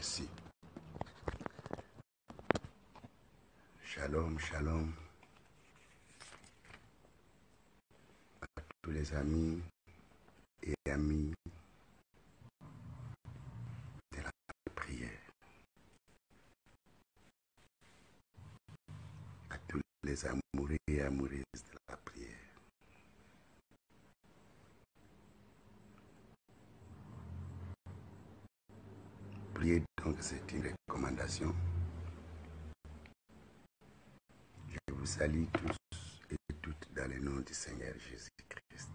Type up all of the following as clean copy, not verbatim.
Merci. Shalom, shalom à tous les amis et amies de la prière, à tous les amoureux et amoureuses de la prière. Priez donc, c'est une recommandation. Je vous salue tous et toutes dans le nom du Seigneur Jésus-Christ.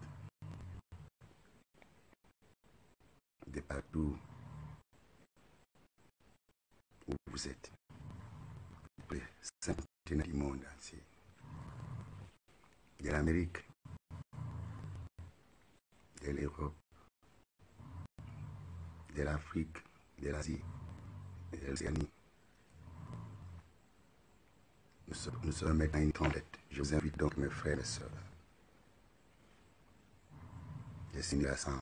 De partout où vous êtes, les centenaires du monde entier, de l'Amérique, de l'Europe, de l'Afrique, de l'Asie et de l'Océanie. Nous sommes maintenant une trentaine. Je vous invite donc, mes frères et sœurs, de s'unir ensemble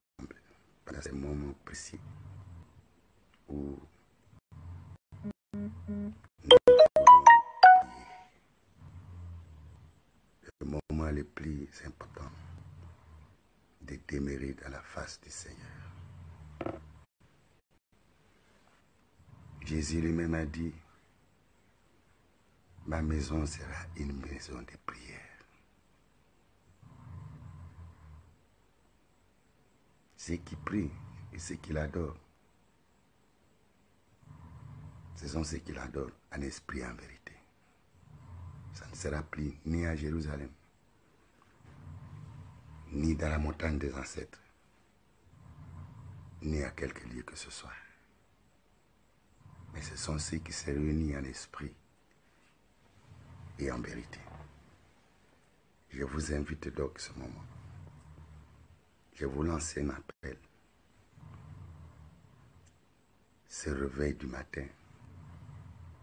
pendant ces moments précis où nous pouvons prier. Le moment le plus important de demeurer dans la face du Seigneur. Jésus lui-même a dit, ma maison sera une maison de prière. Ceux qui prient et ceux qui l'adorent, ce sont ceux qui l'adorent en esprit et en vérité. Ça ne sera plus ni à Jérusalem, ni dans la montagne des ancêtres, ni à quelque lieu que ce soit. Mais ce sont ceux qui se réunissent en esprit et en vérité. Je vous invite donc ce moment. Je vous lance un appel. Ce réveil du matin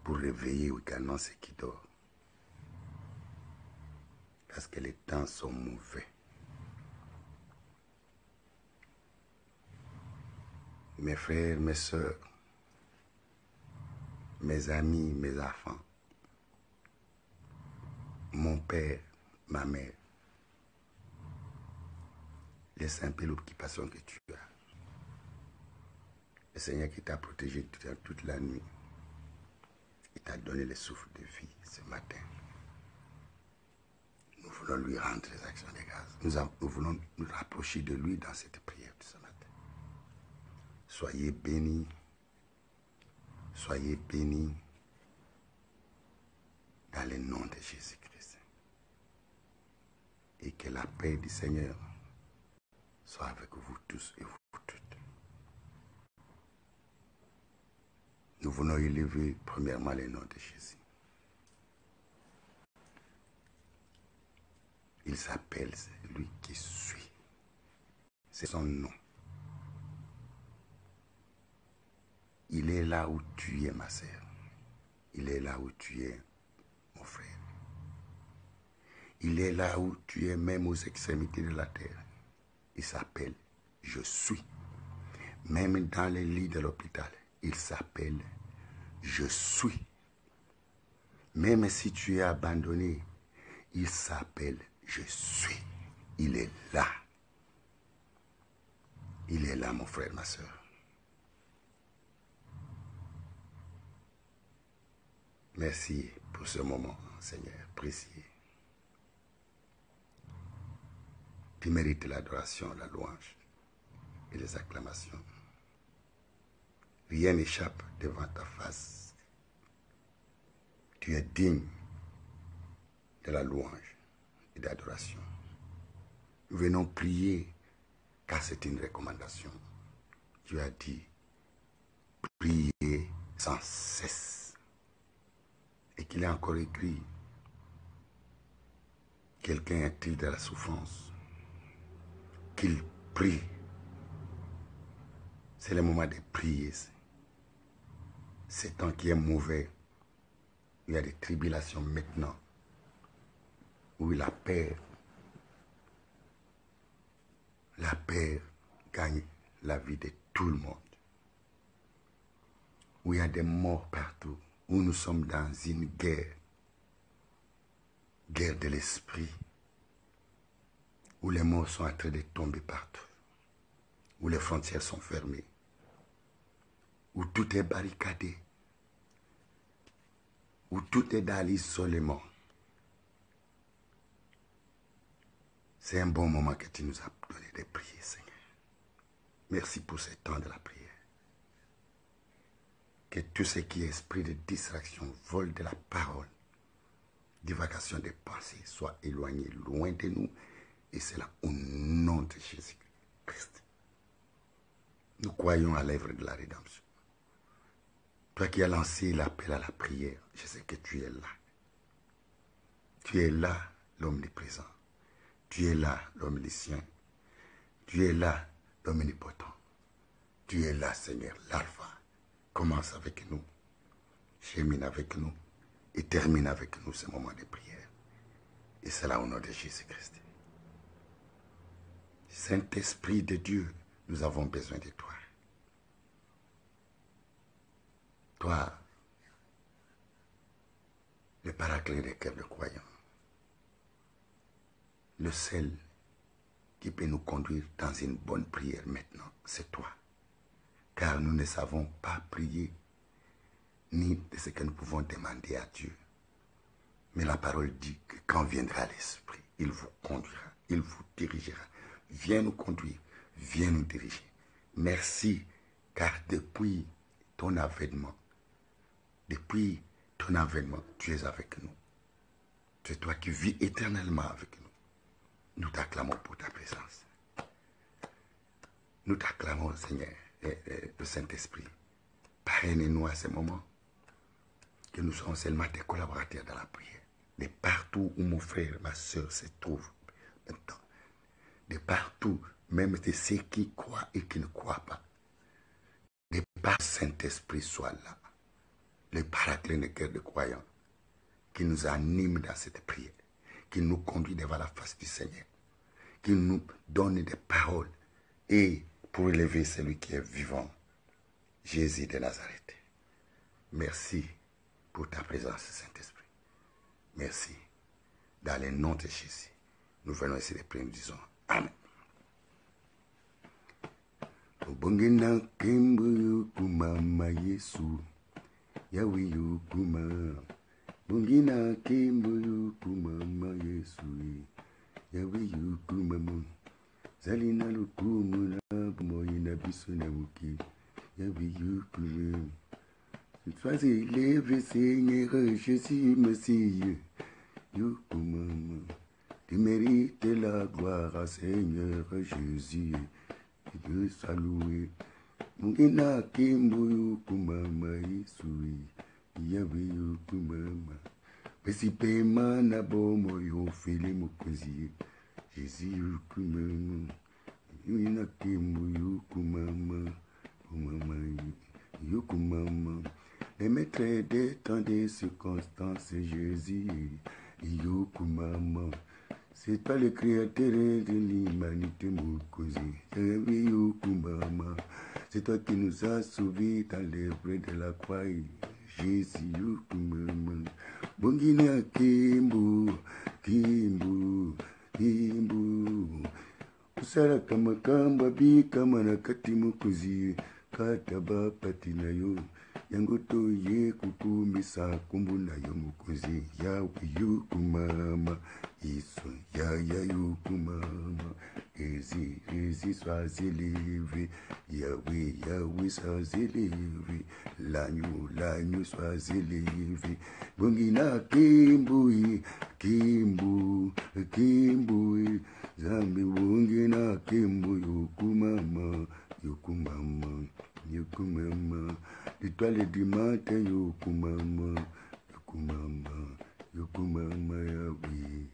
pour réveiller également ceux qui dorment. Parce que les temps sont mauvais. Mes frères, mes soeurs, mes amis, mes enfants, mon père, ma mère, les simples occupations que tu as. Le Seigneur qui t'a protégé toute la nuit, il t'a donné le souffle de vie ce matin. Nous voulons lui rendre les actions de grâce. Nous voulons nous rapprocher de lui dans cette prière de ce matin. Soyez bénis. Soyez bénis dans le nom de Jésus-Christ. Et que la paix du Seigneur soit avec vous tous et vous toutes. Nous voulons élever premièrement le nom de Jésus. Il s'appelle celui qui suit. C'est son nom. Il est là où tu es, ma sœur. Il est là où tu es, mon frère. Il est là où tu es, même aux extrémités de la terre. Il s'appelle « Je suis ». Même dans les lits de l'hôpital, il s'appelle « Je suis ». Même si tu es abandonné, il s'appelle « Je suis ». Il est là. Il est là, mon frère, ma soeur. Merci pour ce moment, Seigneur, précieux. Tu mérites l'adoration, la louange et les acclamations. Rien n'échappe devant ta face. Tu es digne de la louange et d'adoration. Nous venons prier car c'est une recommandation. Tu as dit, priez sans cesse. Et qu'il est encore écrit, quelqu'un est-il de la souffrance, qu'il prie. C'est le moment de prier. C'est temps qui est mauvais. Il y a des tribulations maintenant, où la paix gagne la vie de tout le monde. où il y a des morts partout, où nous sommes dans une guerre de l'esprit, où les morts sont en train de tomber partout, où les frontières sont fermées, où tout est barricadé, où tout est dans l'isolement. C'est un bon moment que tu nous as donné de prier, Seigneur. Merci pour ce temps de la prière. Que tout ce qui est esprit de distraction, vol de la parole, divagation des pensées, soit éloigné loin de nous. Et c'est là au nom de Jésus-Christ. Nous croyons à l'œuvre de la rédemption. Toi qui as lancé l'appel à la prière, je sais que tu es là. Tu es là, l'omniprésent. Tu es là, l'omniscient. Tu es là, l'omnipotent. Tu es là, Seigneur, l'alpha. Commence avec nous, chemine avec nous et termine avec nous ce moment de prière. Et c'est là au nom de Jésus-Christ. Saint-Esprit de Dieu, nous avons besoin de toi. Toi, le paraclet des cœurs de croyants, le seul qui peut nous conduire dans une bonne prière maintenant, c'est toi. Car nous ne savons pas prier ni de ce que nous pouvons demander à Dieu. Mais la parole dit que quand viendra l'Esprit, il vous conduira, il vous dirigera. Viens nous conduire, viens nous diriger. Merci, car depuis ton avènement, tu es avec nous. C'est toi qui vis éternellement avec nous. Nous t'acclamons pour ta présence. Nous t'acclamons, Seigneur, le Saint-Esprit. Parraine-nous à ce moment que nous serons seulement tes collaborateurs dans la prière. De partout où mon frère, ma soeur se trouvent maintenant. De partout, même de ceux qui croient et qui ne croient pas. De par Saint-Esprit soit là. Le paraclet de cœur de croyants qui nous anime dans cette prière, qui nous conduit devant la face du Seigneur, qui nous donne des paroles et pour élever celui qui est vivant, Jésus de Nazareth. Merci pour ta présence, Saint-Esprit. Merci. Dans le nom de Jésus, nous venons ici de prier, nous disons Amen. Bongena kembo kumama Yesu, Yahweh yukuma. Bongena kembo kumama Yesu, Yahweh yukuma. Zalina lukumu na bumoyi na biso na muki, Yahweh yukuma. Sois élevé, Seigneur Jésus, Messie, yukuma. Tu mérites la gloire, Seigneur Jésus. Dieu soit loué. Mungina kimbu yukumama Yesu, Yahweh yukumama. Pesipema na bomo yofele mukunzi, Jésus yukumama. Mungina kimbu yukumama, yukumama. Les maîtres des temps des circonstances, Jésus yukumama. C'est toi le créateur de l'humanité, mon cousin. C'est toi qui nous as sauvés dans l'œuvre de la croix. Jésus, Bongina Kimbu, Kimbu, Kimbu. Usara kama kamba bi kama na katimu kuzi. Kataba patinayo. Yangoto ye kukumisa kumbuna yo mukuzi. Yahweh yukumama. Isso, ya yukumama. Ezi sois élevé. Yahweh, Yahweh sois élevé. L'agneau sois élevé. Bongina kimbui, kimbu, kimbui. Zambi bongina kimbu yukumama, yukumama, yukumama. L'étoile du matin yukumama, yukumama, yukumama Yahweh.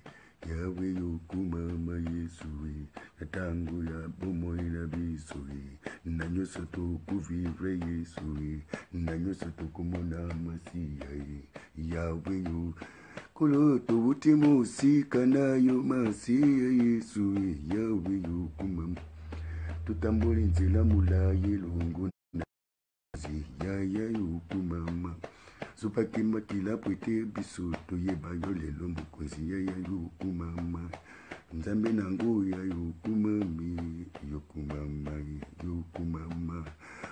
Yahweh yukumama Yesu, yatangu ya bomo ina biso, na nyoso to kuvivre Yesu, na nyoso to kumona Masia, Yahweh yu kolo to utimo usika nayo Masia Yesu, Yahweh yukumama. Tutambuli nzila mulaye lungu na mokonzi yaya yokumama sopakima kila pwete biso toyeba yo lelo mokonzi yaya yokumama nzambe nango ya yokumami yokumama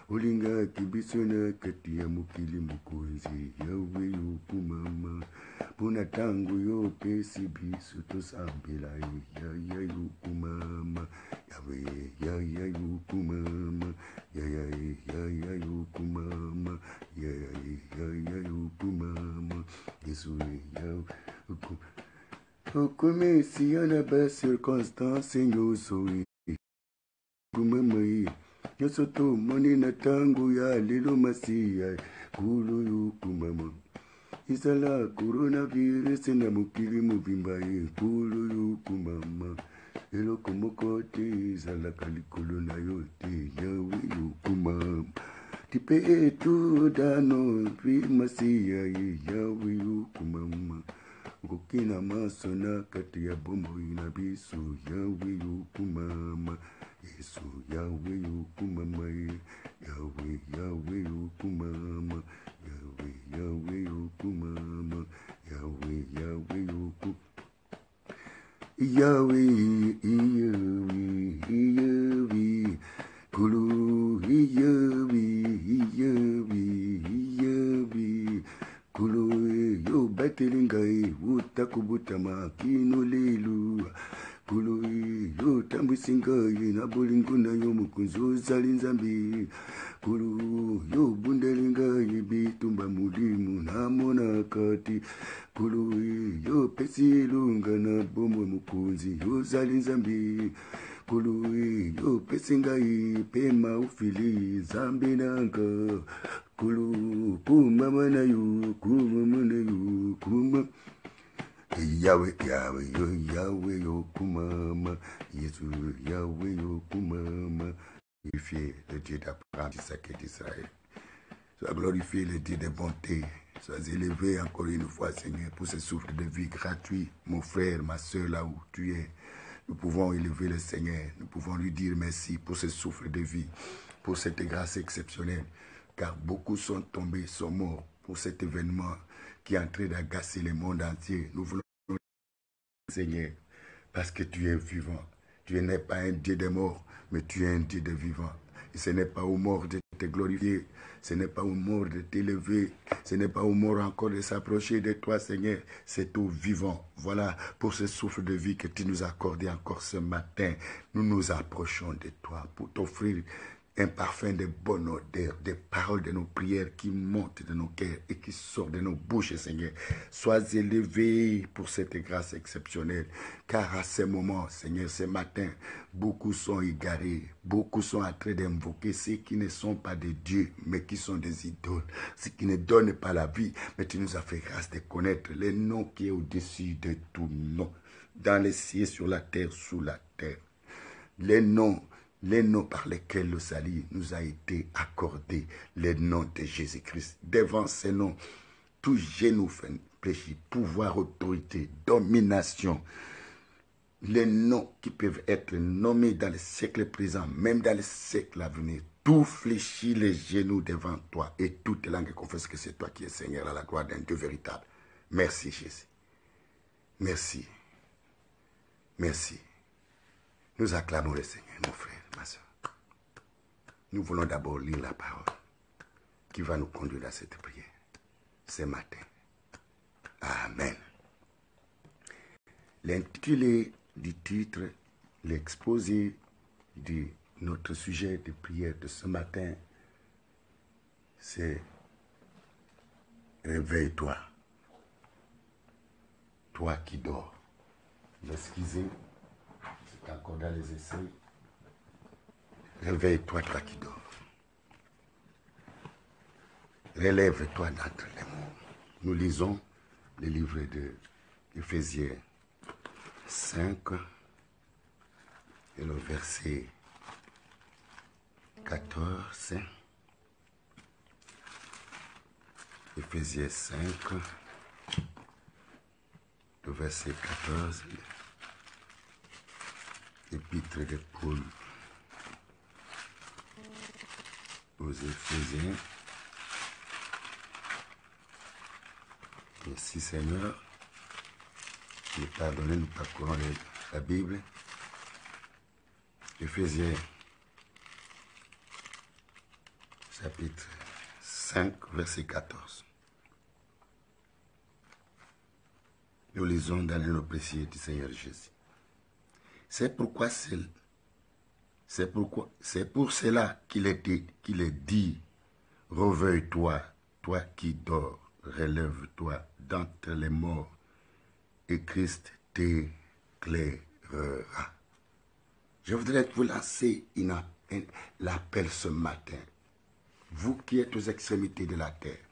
olingaki biso na kati ya mokili mokonzi yawe yokumama mpona ntango yo opesi biso tosambela yaya yokumama yawe yaya yokumama yaya yokumama yaya yokumama yesu yawe comme si on a bas circonstance nyonso kumama nyonso tomoni na ntango ya lelo masiya kulo yokumama izala coronavirus na mokili mobimba kulo yokumama eloko moko te ezalaka likolo na yo te yawe yokumama tipe etu dano vi masiya yawe yokumama ngokina maso na kati ya bomoi na biso yawe yokumama yesu yawe yokumama yawe yokumama yawe yokumama yawe yokumama Yahweh, Yahweh, Kulu, Yahweh, Kulu, yo batelingai, utakubutama, kino lelu, Kulu, yo tambusingai, na bolingo na yo mukunzo zalinzambi, Kulu, yo bundelingai, bitumba mulimu na monakati, Kulu, yo pesilunga na bomo mukunzi, yo zalinzambi, Kulu, yo pesingai, pema ufili, zambi nanga, Kulu, kumama na yo, kuma. Yahweh, Yahweh, Yahweh, yo kumama, Yesu, Yahweh, yo kumama. Glorifier le Dieu d'apprentissage d'Israël. Sois glorifié le Dieu de bonté. Sois élevé encore une fois, Seigneur, pour ce souffle de vie gratuit. Mon frère, ma soeur, là où tu es, nous pouvons élever le Seigneur. Nous pouvons lui dire merci pour ce souffle de vie, pour cette grâce exceptionnelle. Car beaucoup sont tombés, sont morts pour cet événement qui est en train d'agacer le monde entier. Nous voulons, Seigneur, parce que tu es vivant. Tu n'es pas un Dieu des morts, mais tu es un Dieu de vivant. Et ce n'est pas aux morts de te glorifier, ce n'est pas aux morts de t'élever, ce n'est pas aux morts encore de s'approcher de toi, Seigneur, c'est aux vivants. Voilà, pour ce souffle de vie que tu nous as accordé encore ce matin, nous nous approchons de toi pour t'offrir un parfum de bonne odeur, des paroles de nos prières qui montent de nos cœurs et qui sortent de nos bouches, Seigneur. Sois élevé pour cette grâce exceptionnelle, car à ce moment, Seigneur, ce matin, beaucoup sont égarés, beaucoup sont en train d'invoquer ceux qui ne sont pas des dieux, mais qui sont des idoles, ceux qui ne donnent pas la vie, mais tu nous as fait grâce de connaître le nom qui est au-dessus de tout nom, dans les cieux, sur la terre, sous la terre. Les noms par lesquels le salut nous a été accordé, les noms de Jésus-Christ. Devant ces noms, tout genou fléchit, pouvoir, autorité, domination, les noms qui peuvent être nommés dans les siècles présents, même dans les siècles à venir, tout fléchit les genoux devant toi et toute langue confesse que c'est toi qui es Seigneur à la gloire d'un Dieu véritable. Merci Jésus. Merci. Merci. Nous acclamons le Seigneur, mon frère, ma soeur. Nous voulons d'abord lire la parole qui va nous conduire à cette prière ce matin. Amen. L'intitulé du titre, l'exposé de notre sujet de prière de ce matin, c'est « Réveille-toi, toi qui dors ». Excusez, c'est encore dans les essais. Réveille-toi, toi qui dors. Relève-toi d'entre les morts. Nous lisons le livre de Éphésiens 5 et le verset 14. Éphésiens 5, le verset 14. Épître de Paul aux Éphésiens, Merci Seigneur. Nous pardonnez, nous parcourons la Bible. Éphésiens, chapitre 5, verset 14. Nous lisons dans le nom précieux du Seigneur Jésus. C'est pour cela qu'il est dit, réveille-toi, toi qui dors, relève-toi d'entre les morts, et Christ t'éclairera. Je voudrais vous lancer l'appel ce matin. Vous qui êtes aux extrémités de la terre,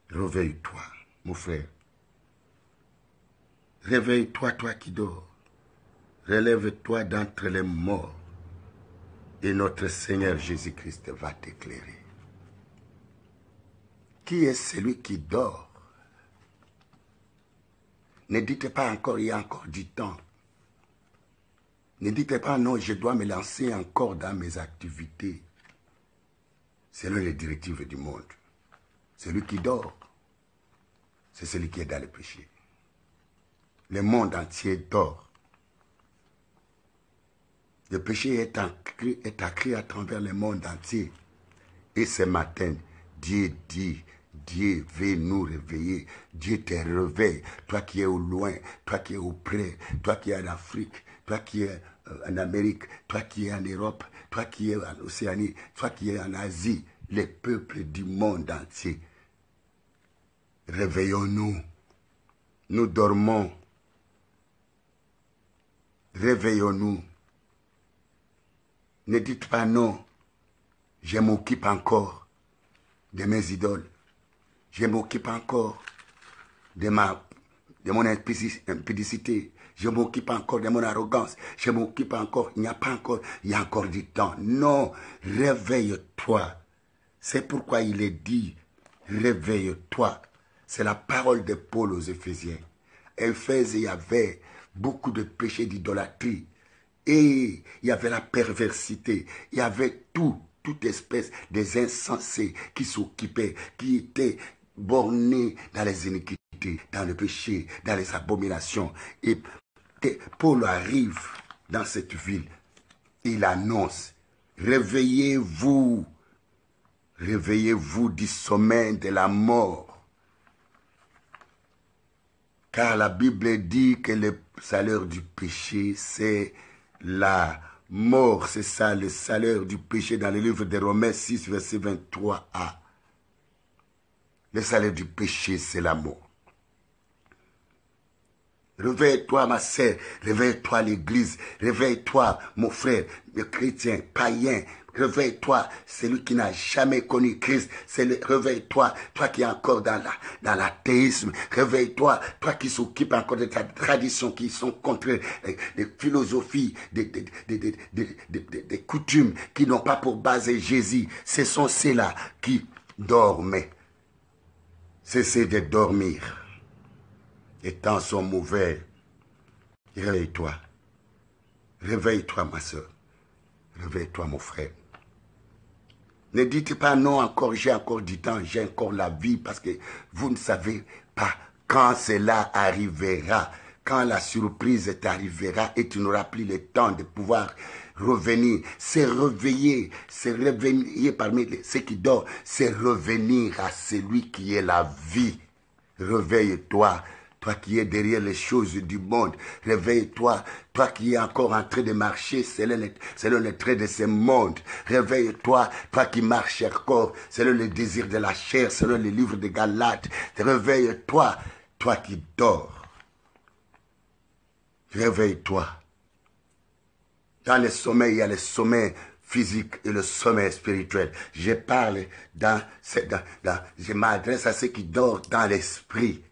réveille-toi, mon frère. Réveille-toi, toi qui dors. Relève-toi d'entre les morts. Et notre Seigneur Jésus-Christ va t'éclairer. Qui est celui qui dort? Ne dites pas encore, il y a encore du temps. Ne dites pas, non, je dois me lancer encore dans mes activités. Selon les directives du monde. Celui qui dort, c'est celui qui est dans le péché. Le monde entier dort. Le péché est accru à travers le monde entier. Et ce matin, Dieu dit, Dieu veut nous réveiller. Dieu te réveille. Toi qui es au loin, toi qui es au près, toi qui es en Afrique, toi qui es en Amérique, toi qui es en Europe, toi qui es en Océanie, toi qui es en Asie, les peuples du monde entier. Réveillons-nous. Nous dormons. Réveillons-nous. Ne dites pas non. Je m'occupe encore de mes idoles. Je m'occupe encore de mon impudicité. Je m'occupe encore de mon arrogance. Je m'occupe encore. Il y a encore du temps. Non, réveille-toi. C'est pourquoi il est dit, réveille-toi. C'est la parole de Paul aux Éphésiens. Éphèse, il y avait beaucoup de péchés d'idolâtrie. Et il y avait la perversité. Il y avait toute espèce des insensés qui s'occupaient, qui étaient bornés dans les iniquités, dans le péché, dans les abominations. Et Paul arrive dans cette ville. Il annonce, réveillez-vous. Réveillez-vous du sommeil de la mort. Car la Bible dit que le salaire du péché, c'est la mort. C'est ça, le salaire du péché dans le livre de Romains 6, verset 23a. Le salaire du péché, c'est la mort. Réveille-toi, ma sœur. Réveille-toi, l'église. Réveille-toi, mon frère, le chrétien, païen. Réveille-toi, celui qui n'a jamais connu Christ. Réveille-toi, toi qui es encore dans l'athéisme. Réveille-toi, toi qui s'occupe encore de ta tradition, qui sont contre les philosophies, des coutumes qui n'ont pas pour base Jésus. Ce sont ceux-là qui dormaient. Cessez de dormir. Les temps sont mauvais. Réveille-toi. Réveille-toi, ma soeur. Réveille-toi, mon frère. Ne dites pas non encore, j'ai encore du temps, j'ai encore la vie, parce que vous ne savez pas quand cela arrivera, quand la surprise t'arrivera et tu n'auras plus le temps de pouvoir revenir. C'est réveiller parmi ceux qui dorment, c'est revenir à celui qui est la vie. Réveille-toi. Toi qui es derrière les choses du monde, réveille-toi. Toi qui es encore en train de marcher selon les traits de ce monde, réveille-toi. Toi qui marches encore selon les désirs de la chair, selon les livres de Galates, réveille-toi. Toi qui dors, réveille-toi. Dans le sommeil, il y a le sommeil physique et le sommeil spirituel. Je parle je m'adresse à ceux qui dorment dans l'esprit.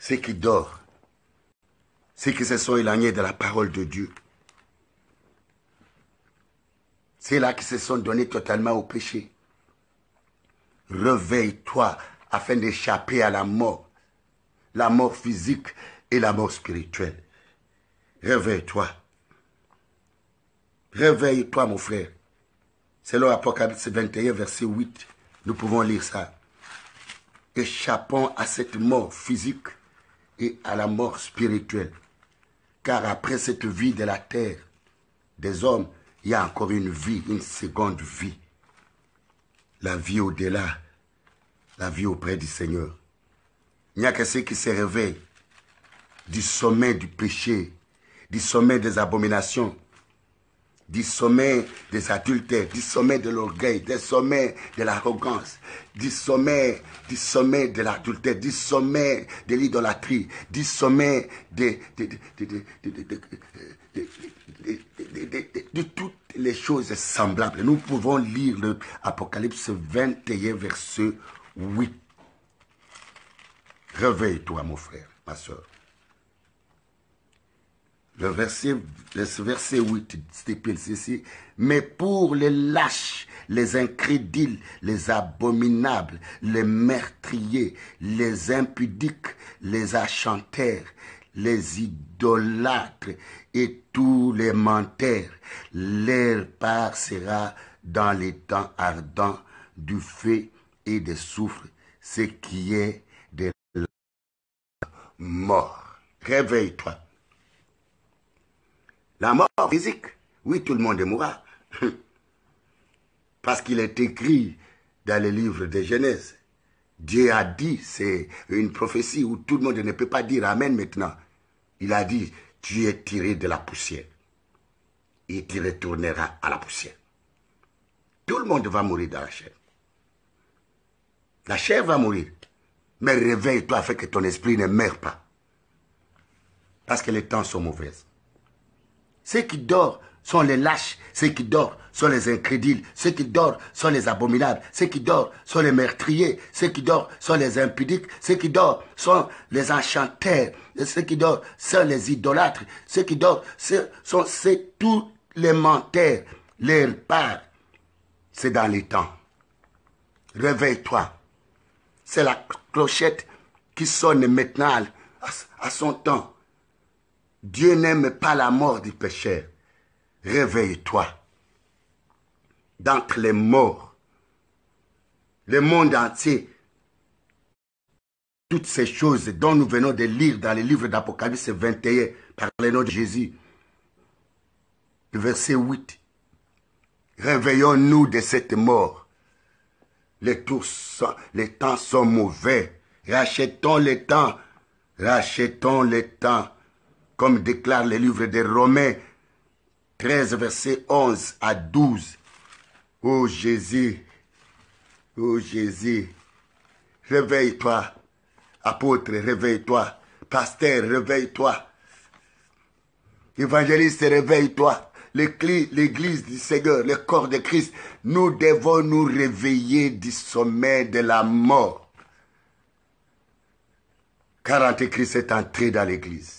Ceux qui dorment, ceux qui se sont éloignés de la parole de Dieu, ceux-là qui se sont donnés totalement au péché. Réveille-toi afin d'échapper à la mort physique et la mort spirituelle. Réveille-toi. Réveille-toi, mon frère. C'est l'Apocalypse 21, verset 8. Nous pouvons lire ça. échappons à cette mort physique et à la mort spirituelle. Car après cette vie de la terre, des hommes, il y a encore une vie, une seconde vie. La vie au-delà, la vie auprès du Seigneur. Il n'y a que ceux qui se réveillent du sommet du péché, du sommet des abominations, du sommet des adultères, du sommet de l'orgueil, du sommet de l'arrogance, du sommet de l'adultère, du sommet de l'idolâtrie, du sommet de toutes les choses semblables. Nous pouvons lire l'Apocalypse 21, verset 8. Réveille-toi, mon frère, ma soeur. Le verset 8 stipule ceci. Mais pour les lâches, les incrédules, les abominables, les meurtriers, les impudiques, les achantaires, les idolâtres et tous les menteurs, leur part sera dans les temps ardents du feu et des soufre, ce qui est de la mort. Réveille-toi. La mort physique, oui, tout le monde mourra. Parce qu'il est écrit dans le livre de Genèse. Dieu a dit, c'est une prophétie où tout le monde ne peut pas dire Amen maintenant. Il a dit, tu es tiré de la poussière. Et tu retourneras à la poussière. Tout le monde va mourir dans la chair. La chair va mourir. Mais réveille-toi afin que ton esprit ne meure pas. Parce que les temps sont mauvais. Ceux qui dorment sont les lâches, ceux qui dorment sont les incrédules, ceux qui dorment sont les abominables, ceux qui dorment sont les meurtriers, ceux qui dorment sont les impudiques, ceux qui dorment sont les enchanteurs, ceux qui dorment sont les idolâtres, ceux qui dorment sont tous les menteurs. Leur part, c'est dans les temps. Réveille-toi. C'est la clochette qui sonne maintenant à son temps. Dieu n'aime pas la mort du pécheur. Réveille-toi. D'entre les morts, le monde entier, toutes ces choses dont nous venons de lire dans le livre d'Apocalypse 21 par le nom de Jésus, le verset 8. Réveillons-nous de cette mort. Les temps sont mauvais. Rachetons les temps. Rachetons les temps. Comme déclare le livre de Romains 13, verset 11 à 12. Oh Jésus, réveille-toi. Apôtre, réveille-toi. Pasteur, réveille-toi. Évangéliste, réveille-toi. L'église du Seigneur, le corps de Christ, nous devons nous réveiller du sommet de la mort. Car Antéchrist est entré dans l'église.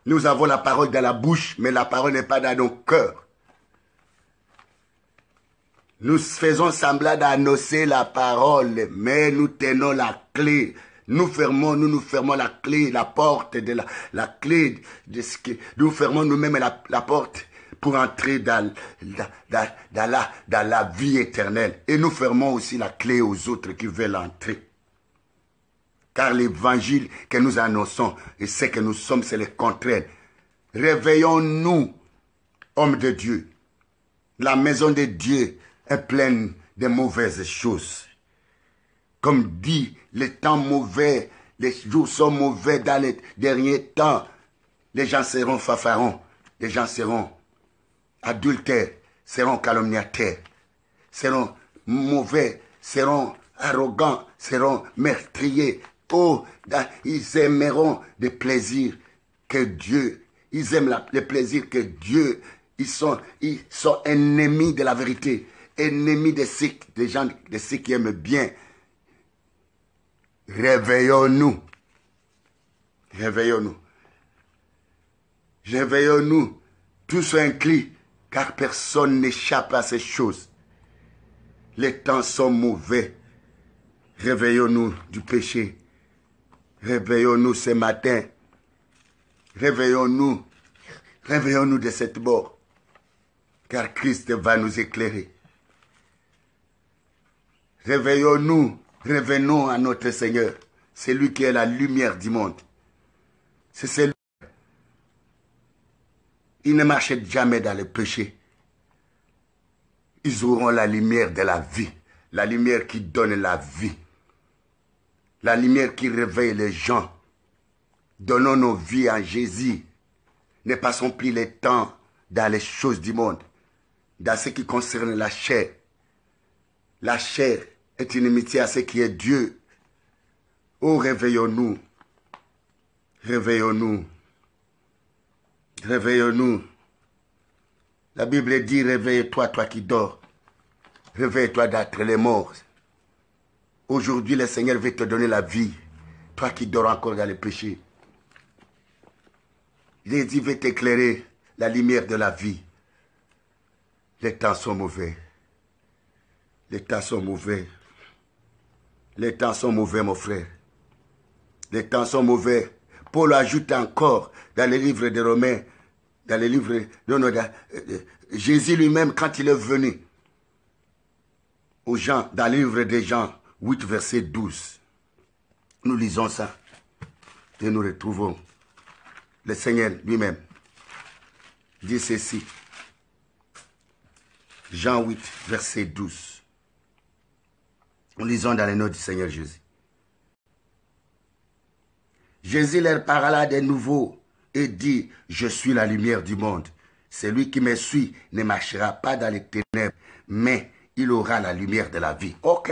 Nous avons la parole dans la bouche, mais la parole n'est pas dans nos cœurs. Nous faisons semblant d'annoncer la parole, mais nous tenons la clé. Nous fermons la clé, la porte de la clé de ce que nous fermons nous-mêmes la porte pour entrer dans la vie éternelle. Et nous fermons aussi la clé aux autres qui veulent entrer. Car l'évangile que nous annonçons et ce que nous sommes, c'est le contraire. Réveillons-nous, hommes de Dieu. La maison de Dieu est pleine de mauvaises choses. Comme dit, les temps mauvais, les jours sont mauvais dans les derniers temps. Les gens seront fanfarons, les gens seront adultères, seront calomniateurs, seront mauvais, seront arrogants, seront meurtriers. Oh, ils aimeront des plaisirs que Dieu, ils aiment les plaisirs que Dieu, ils sont ennemis de la vérité, ennemis de ceux qui aiment bien. Réveillons-nous. Réveillons-nous. Réveillons-nous. Tous inclus, car personne n'échappe à ces choses. Les temps sont mauvais. Réveillons-nous du péché. Réveillons-nous ce matin. Réveillons-nous. Réveillons-nous de cette mort. Car Christ va nous éclairer. Réveillons-nous Revenons à notre Seigneur. C'est lui qui est la lumière du monde. C'est celui. Ils ne marchaient jamais dans le péché. Ils auront la lumière de la vie. La lumière qui donne la vie. La lumière qui réveille les gens. Donnons nos vies à Jésus. Ne passons plus le temps dans les choses du monde. Dans ce qui concerne la chair. La chair est inimitié à ce qui est Dieu. Oh, réveillons-nous. Réveillons-nous. Réveillons-nous. La Bible dit, réveille-toi, toi qui dors. Réveille-toi d'entre les morts. Aujourd'hui, le Seigneur veut te donner la vie. Toi qui dors encore dans le péché. Jésus veut t'éclairer la lumière de la vie. Les temps sont mauvais. Les temps sont mauvais. Les temps sont mauvais, mon frère. Les temps sont mauvais. Paul ajoute encore dans les livres des Romains, dans les livres... Jésus lui-même, quand il est venu aux gens, dans le livre des Jean 8, verset 12, nous lisons ça et nous retrouvons le Seigneur lui-même dit ceci. Jean 8, verset 12. Nous lisons dans les noms du Seigneur Jésus. Jésus leur parla de nouveau et dit, je suis la lumière du monde. Celui qui me suit ne marchera pas dans les ténèbres, mais il aura la lumière de la vie. Ok.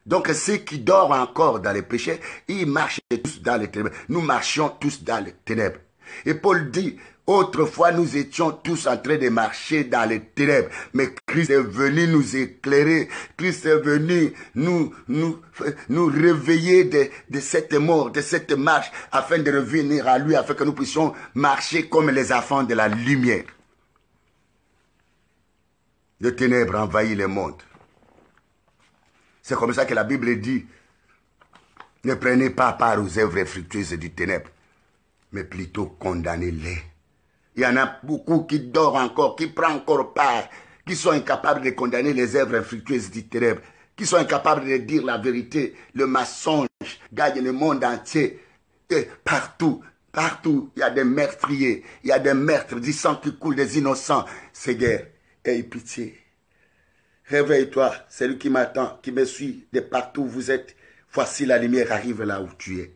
Donc ceux qui dorment encore dans les péchés, ils marchent tous dans les ténèbres. Nous marchions tous dans les ténèbres. Et Paul dit, autrefois nous étions tous en train de marcher dans les ténèbres, mais Christ est venu nous éclairer. Christ est venu nous réveiller de cette mort, de cette marche, afin de revenir à lui, afin que nous puissions marcher comme les enfants de la lumière. Le ténèbres envahit le monde. C'est comme ça que la Bible dit, ne prenez pas part aux œuvres fructueuses du ténèbre, mais plutôt condamnez-les. Il y en a beaucoup qui dorment encore, qui prennent encore part, qui sont incapables de condamner les œuvres infructueuses du ténèbre, qui sont incapables de dire la vérité. Le mensonge gagne le monde entier. Et partout, il y a des meurtriers, il y a des meurtres, du sang qui coule des innocents. Seigneur, aie pitié. Réveille-toi, celui qui m'attend, qui me suit de partout où vous êtes. Voici la lumière arrive là où tu es.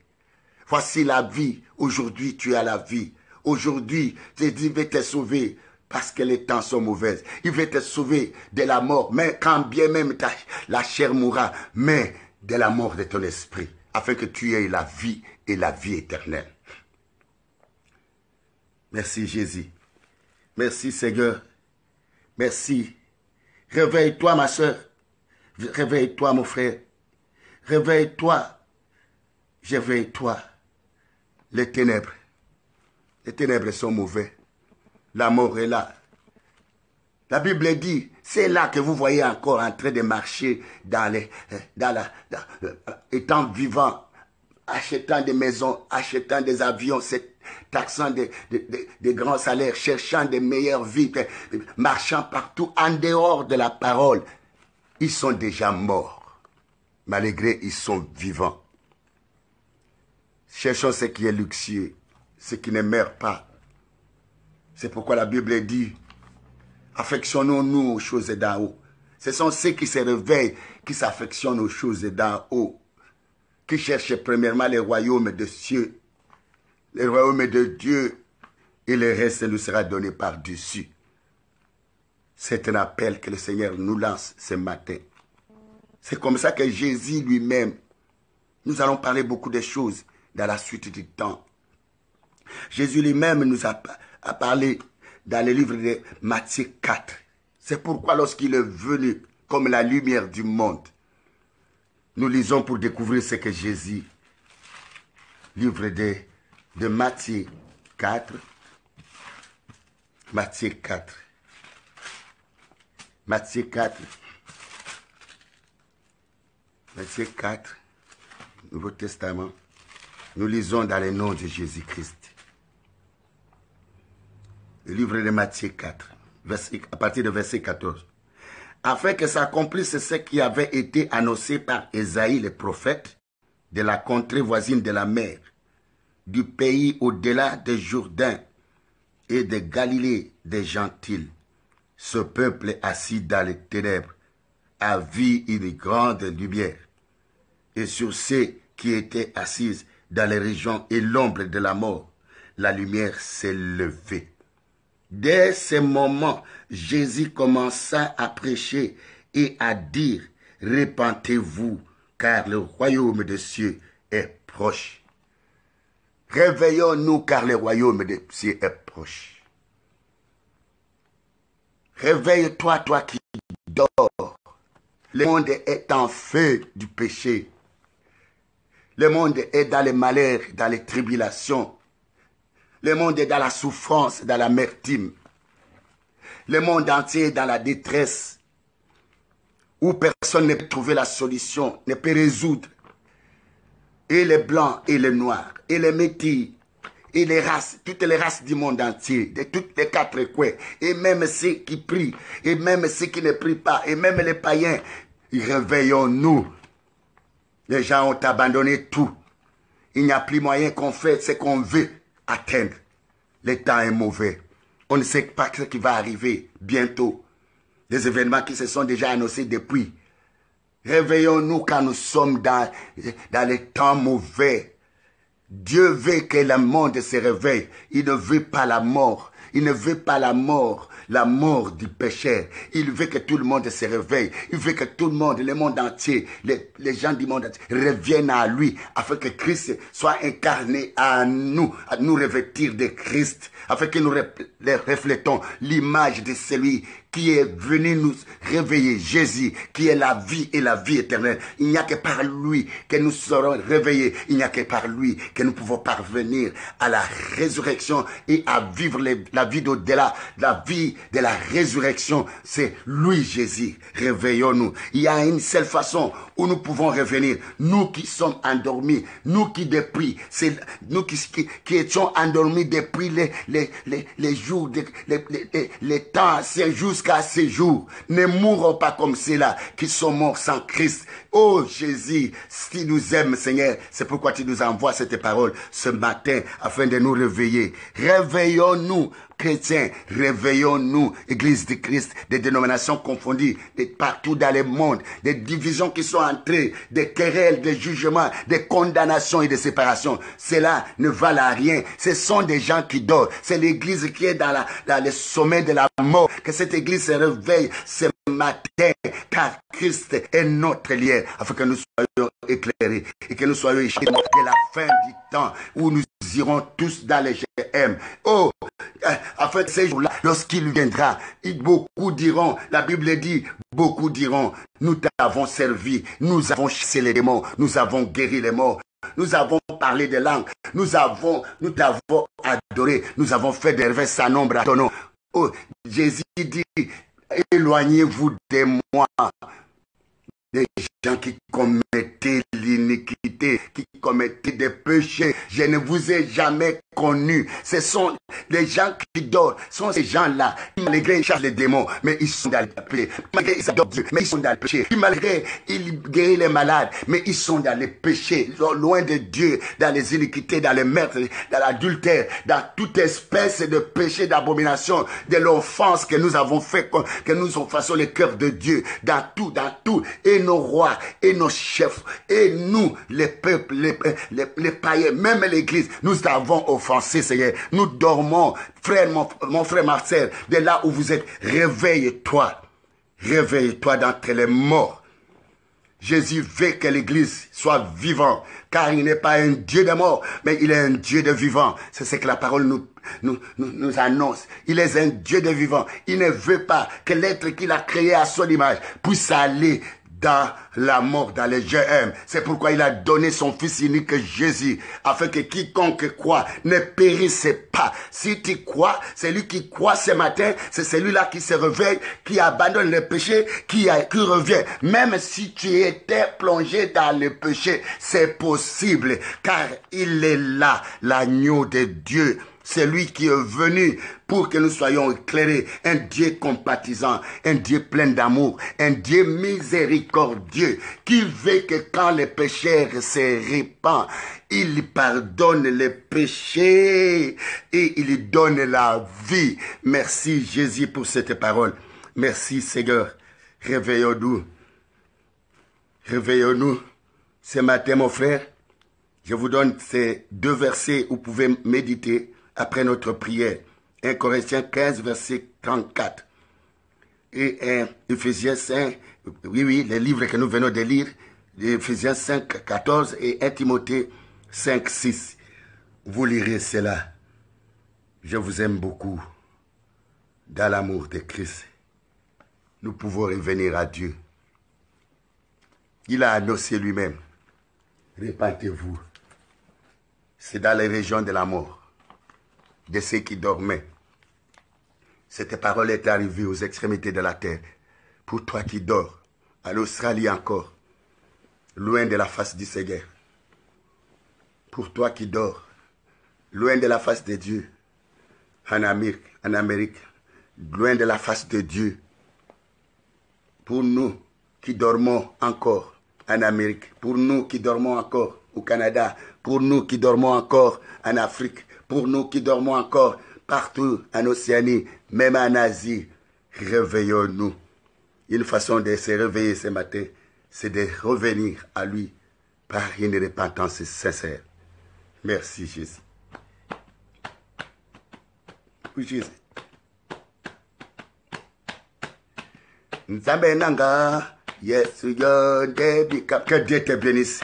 Voici la vie. Aujourd'hui, tu as la vie. Aujourd'hui, Jésus veut te sauver parce que les temps sont mauvais. Il veut te sauver de la mort, mais quand bien même la chair mourra, mais de la mort de ton esprit, afin que tu aies la vie et la vie éternelle. Merci Jésus. Merci Seigneur. Merci. Réveille-toi ma soeur. Réveille-toi mon frère. Réveille-toi. Réveille-toi. Les ténèbres sont mauvais. La mort est là. La Bible dit, c'est là que vous voyez encore en train de marcher étant vivant, achetant des maisons, achetant des avions, taxant des grands salaires, cherchant des meilleures vies, marchant partout en dehors de la parole. Ils sont déjà morts. Malgré ils sont vivants. Cherchons ce qui est luxueux, ce qui ne meurt pas. C'est pourquoi la Bible dit, affectionnons-nous aux choses d'en haut. Ce sont ceux qui se réveillent, qui s'affectionnent aux choses d'en haut, qui cherchent premièrement les royaumes de cieux, les royaumes de Dieu, et le reste nous sera donné par-dessus. C'est un appel que le Seigneur nous lance ce matin. C'est comme ça que Jésus lui-même, nous allons parler beaucoup de choses dans la suite du temps. Jésus lui-même nous a parlé dans le livre de Matthieu 4. C'est pourquoi lorsqu'il est venu comme la lumière du monde, nous lisons pour découvrir ce que Jésus, livre de Matthieu 4, Matthieu 4, Matthieu 4, Matthieu 4, Nouveau Testament, nous lisons dans le nom de Jésus-Christ. Le livre de Matthieu 4, à partir de verset 14. afin que s'accomplisse ce qui avait été annoncé par Ésaïe le prophète de la contrée voisine de la mer, du pays au-delà des Jourdain et de Galilée des Gentiles. Ce peuple assis dans les ténèbres a vu une grande lumière. Et sur ceux qui étaient assis dans les régions et l'ombre de la mort, la lumière s'est levée. Dès ce moment, Jésus commença à prêcher et à dire, « Repentez-vous, car le royaume des cieux est proche. » Réveillons-nous, car le royaume des cieux est proche. Réveille-toi, toi qui dors. Le monde est en feu du péché. Le monde est dans les malheurs, dans les tribulations. Le monde est dans la souffrance, dans l'amertume. Le monde entier est dans la détresse, où personne ne peut trouver la solution, ne peut résoudre. Et les blancs et les noirs, et les métis, et les races, toutes les races du monde entier, de toutes les quatre coins, et même ceux qui prient, et même ceux qui ne prient pas, et même les païens, réveillons-nous. Les gens ont abandonné tout. Il n'y a plus moyen qu'on fait ce qu'on veut atteindre. Le temps est mauvais. On ne sait pas ce qui va arriver bientôt. Des événements qui se sont déjà annoncés depuis. Réveillons-nous quand nous sommes dans les temps mauvais. Dieu veut que le monde se réveille. Il ne veut pas la mort. Il ne veut pas la mort du pécheur. Il veut que tout le monde se réveille. Il veut que tout le monde, le monde entier, les gens du monde entier reviennent à lui, afin que Christ soit incarné à nous revêtir de Christ, afin que nous reflétons l'image de celui qui est venu nous réveiller, Jésus, qui est la vie et la vie éternelle. Il n'y a que par lui que nous serons réveillés. Il n'y a que par lui que nous pouvons parvenir à la résurrection et à vivre la vie d'au-delà. La vie de la résurrection, c'est lui, Jésus. Réveillons-nous. Il y a une seule façon où nous pouvons revenir. Nous qui sommes endormis, nous qui depuis, c'est nous qui étions endormis depuis les jours, les temps anciens jusqu'à ces jours. Ne mourons pas comme ceux-là qui sont morts sans Christ. Oh Jésus, si tu nous aimes, Seigneur, c'est pourquoi tu nous envoies cette parole ce matin afin de nous réveiller. Réveillons-nous, chrétiens, réveillons-nous, Église de Christ, des dénominations confondues, de partout dans le monde, des divisions qui sont entrées, des querelles, des jugements, des condamnations et des séparations. Cela ne valent à rien. Ce sont des gens qui dorment. C'est l'Église qui est dans le sommet de la mort. Que cette Église se réveille ce matin, car Christ est notre lien, afin que nous soyons éclairés et que nous soyons échoués de la fin du temps où nous irons tous dans les GM. Oh, afin que ces jours-là, lorsqu'il viendra, beaucoup diront, la Bible dit, beaucoup diront, nous t'avons servi, nous avons chassé les démons, nous avons guéri les morts, nous avons parlé des langues, nous t'avons adoré, nous avons fait des rêves sans nombre à ton nom. Oh, Jésus dit, éloignez-vous de moi, des gens qui commettaient l'iniquité, qui commettaient des péchés. Je ne vous ai jamais connus. Ce sont les gens qui dorment. Ce sont ces gens-là. Malgré ils chassent les démons, mais ils sont dans le péché. Malgré ils adorent Dieu, mais ils sont dans le péché. Malgré ils guérissent les malades, mais ils sont dans les péchés, loin de Dieu, dans les iniquités, dans les meurtres, dans l'adultère, dans toute espèce de péché, d'abomination, de l'offense que nous avons fait, que nous faisons le cœur de Dieu, dans tout. Et nos rois, et nos chefs, et nous, les peuples, les païens, même l'Église, nous avons offensé, Seigneur. Nous dormons, frère, mon frère Marcel, de là où vous êtes, réveille-toi. Réveille-toi d'entre les morts. Jésus veut que l'Église soit vivante, car il n'est pas un Dieu de mort, mais il est un Dieu de vivant. C'est ce que la parole nous annonce. Il est un Dieu de vivant. Il ne veut pas que l'être qu'il a créé à son image puisse aller dans la mort, dans les GM. C'est pourquoi il a donné son Fils unique Jésus, afin que quiconque croit ne périsse pas. Si tu crois, celui qui croit ce matin, c'est celui-là qui se réveille, qui abandonne le péché, qui revient. Même si tu étais plongé dans le péché, c'est possible, car il est là, l'agneau de Dieu. C'est lui qui est venu pour que nous soyons éclairés. Un Dieu compatisant, un Dieu plein d'amour, un Dieu miséricordieux qui veut que quand les pécheurs se répandent, il pardonne les péchés et il donne la vie. Merci Jésus pour cette parole. Merci Seigneur. Réveillons-nous. Réveillons-nous. Ce matin, mon frère, je vous donne ces 2 versets où vous pouvez méditer après notre prière. 1 Corinthiens 15, verset 34. Et Ephésiens 5, oui, les livres que nous venons de lire, Ephésiens 5, 14 et 1 Timothée 5, 6. Vous lirez cela. Je vous aime beaucoup. Dans l'amour de Christ, nous pouvons revenir à Dieu. Il a annoncé lui-même. Répentez-vous. C'est dans les régions de la mort, de ceux qui dormaient. Cette parole est arrivée aux extrémités de la terre. Pour toi qui dors, à l'Australie encore, loin de la face du Seigneur. Pour toi qui dors, loin de la face de Dieu, en Amérique, loin de la face de Dieu. Pour nous qui dormons encore en Amérique, pour nous qui dormons encore au Canada, pour nous qui dormons encore en Afrique, pour nous qui dormons encore partout en Océanie, même en Asie, réveillons-nous. Une façon de se réveiller ce matin, c'est de revenir à lui par une repentance sincère. Merci Jésus. Oui, Jésus. Nzambe nanga, Yesu yonde, que Dieu te bénisse.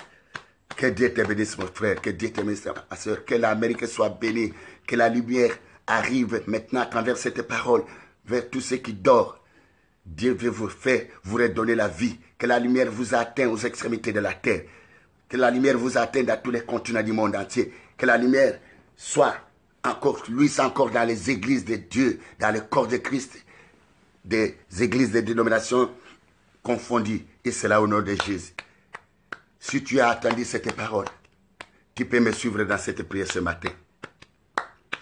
Que Dieu te bénisse, mon frère. Que Dieu te bénisse, ma soeur. Que l'Amérique soit bénie. Que la lumière arrive maintenant à travers cette parole vers tous ceux qui dorment. Dieu veut vous faire, vous redonner la vie. Que la lumière vous atteigne aux extrémités de la terre. Que la lumière vous atteigne dans tous les continents du monde entier. Que la lumière soit encore, luise encore dans les églises de Dieu, dans le corps de Christ, des églises de dénominations confondues. Et c'est là au nom de Jésus. Si tu as attendu cette parole, tu peux me suivre dans cette prière ce matin.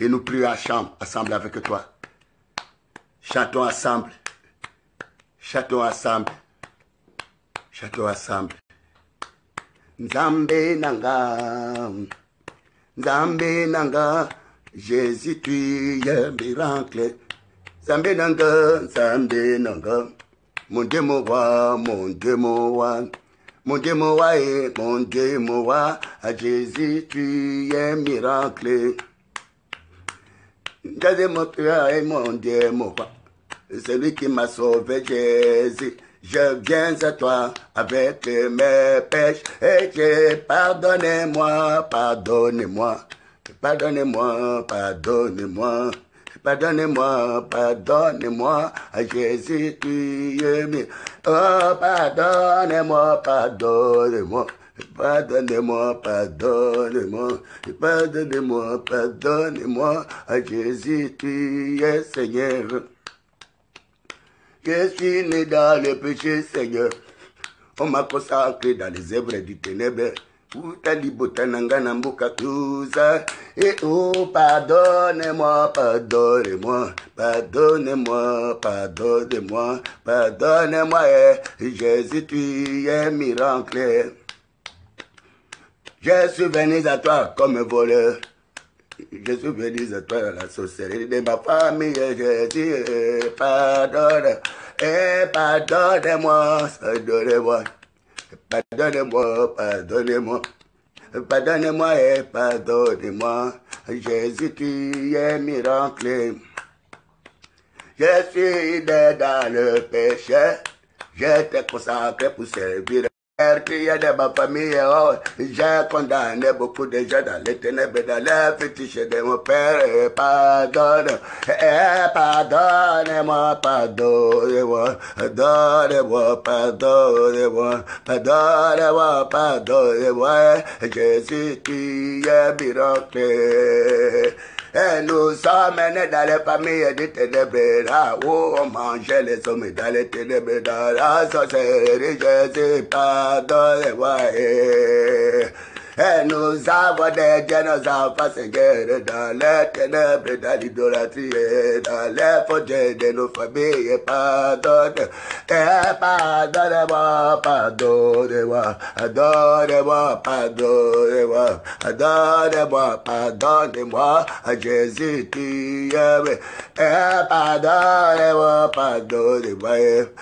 Et nous prions ensemble avec toi. Chantons ensemble. Chantons ensemble. Chantons ensemble. Nzambe nanga. Nzambe nanga. Jésus, tu es miracle. Nzambe nanga. Nzambe nanga. Mon Dieu, mon roi, mon Dieu, mon roi. Mon Dieu, mon roi, mon Dieu, mon roi, à Jésus, tu es miracle. Jésus, mon Dieu, mon Dieu, mon roi, celui qui m'a sauvé, Jésus. Je viens à toi avec mes péchés et je pardonnez-moi, pardonnez-moi, pardonnez-moi, pardonnez-moi. Pardonnez-moi, pardonnez-moi, à Jésus, tu es mis. Oh, pardonnez-moi, pardonnez-moi. Pardonnez-moi, pardonnez-moi. Pardonnez-moi, pardonnez-moi, à Jésus, tu es Seigneur. Je suis né dans le péché, Seigneur. On m'a consacré dans les œuvres du ténèbre. Et oh, pardonnez-moi, pardonnez-moi, pardonnez-moi, pardonnez-moi, pardonnez-moi, Jésus, tu es miracle. Je suis venu à toi comme voleur. Je suis venu à toi la sorcellerie de ma famille, Jésus, pardonne, et pardonnez-moi, pardonnez-moi. Pardonnez-moi, pardonnez-moi, pardonnez-moi et pardonnez-moi. Jésus, tu es miracle. Je suis né dans le péché, je t'ai consacré pour servir. Qui est de ma famille, oh, j'ai condamné beaucoup de gens dans les ténèbres, dans les fétiches de mon père, et pardonne, et pardonnez-moi, pardonnez-moi, pardonnez-moi, pardonnez-moi, pardonnez-moi, pardonnez-moi, Jésus, tu es miracle. Et nous sommes nés dans les familles des ténèbres, là où on mangeait les hommes dans les ténèbres, dans la sorcellerie, Jésus, pardonnez-moi. Et nous avons dédié nos enfants, Seigneur, dans les ténèbres, dans l'idolâtrie, dans les fautes de nos familles. Pardonne, et pardonnez-moi, pardonnez-moi, pardonnez-moi, pardonnez-moi, pardonnez-moi, pardonnez-moi, Jésus, tu aimes. Et pardonnez-moi, pardonnez-moi,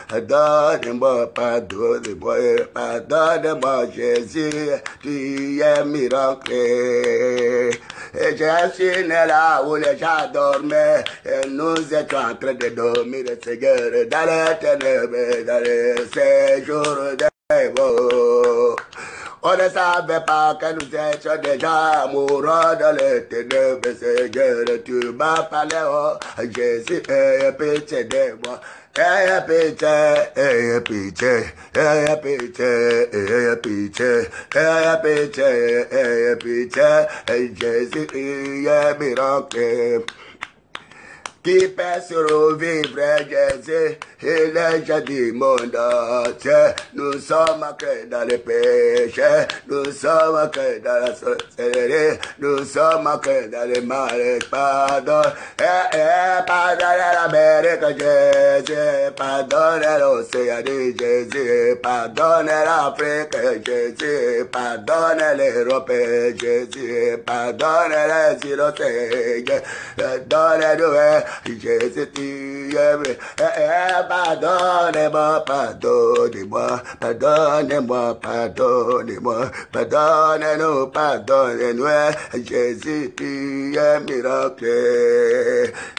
pardonnez-moi, pardonnez-moi, pardonnez-moi, Jésus, tu es miracle. Et je suis né là où les gens dormaient, et nous étions en train de dormir, Seigneur, dans les ténèbres, dans les séjours des mots. On ne savait pas que nous étions déjà mourants dans les ténèbres, Seigneur. Tu m'as parlé, oh Jésus, aie pitié de moi. Aie pitié, aie pitié, aie pitié, aie pitié, aie pitié, aie pitié. Jésus, il est miracle. Qui peut survivre, Jésus, il est déjà du monde entier. Nous sommes que dans le péché, nous sommes que dans la sorcellerie, nous sommes que dans le mal. Pardon, pardonne l'Amérique, Jésus, pardonne l'océan, Jésus, pardonne l'Afrique, Jésus, pardonne l'Europe, Jésus, pardonne les îles, Seigneur, donne-nous. Jésus, tu aimes, pardonnez-moi, pardonnez-moi, pardonnez-moi, pardonnez-moi, pardonnez-nous, pardonnez-nous, Jésus, tu es miracle.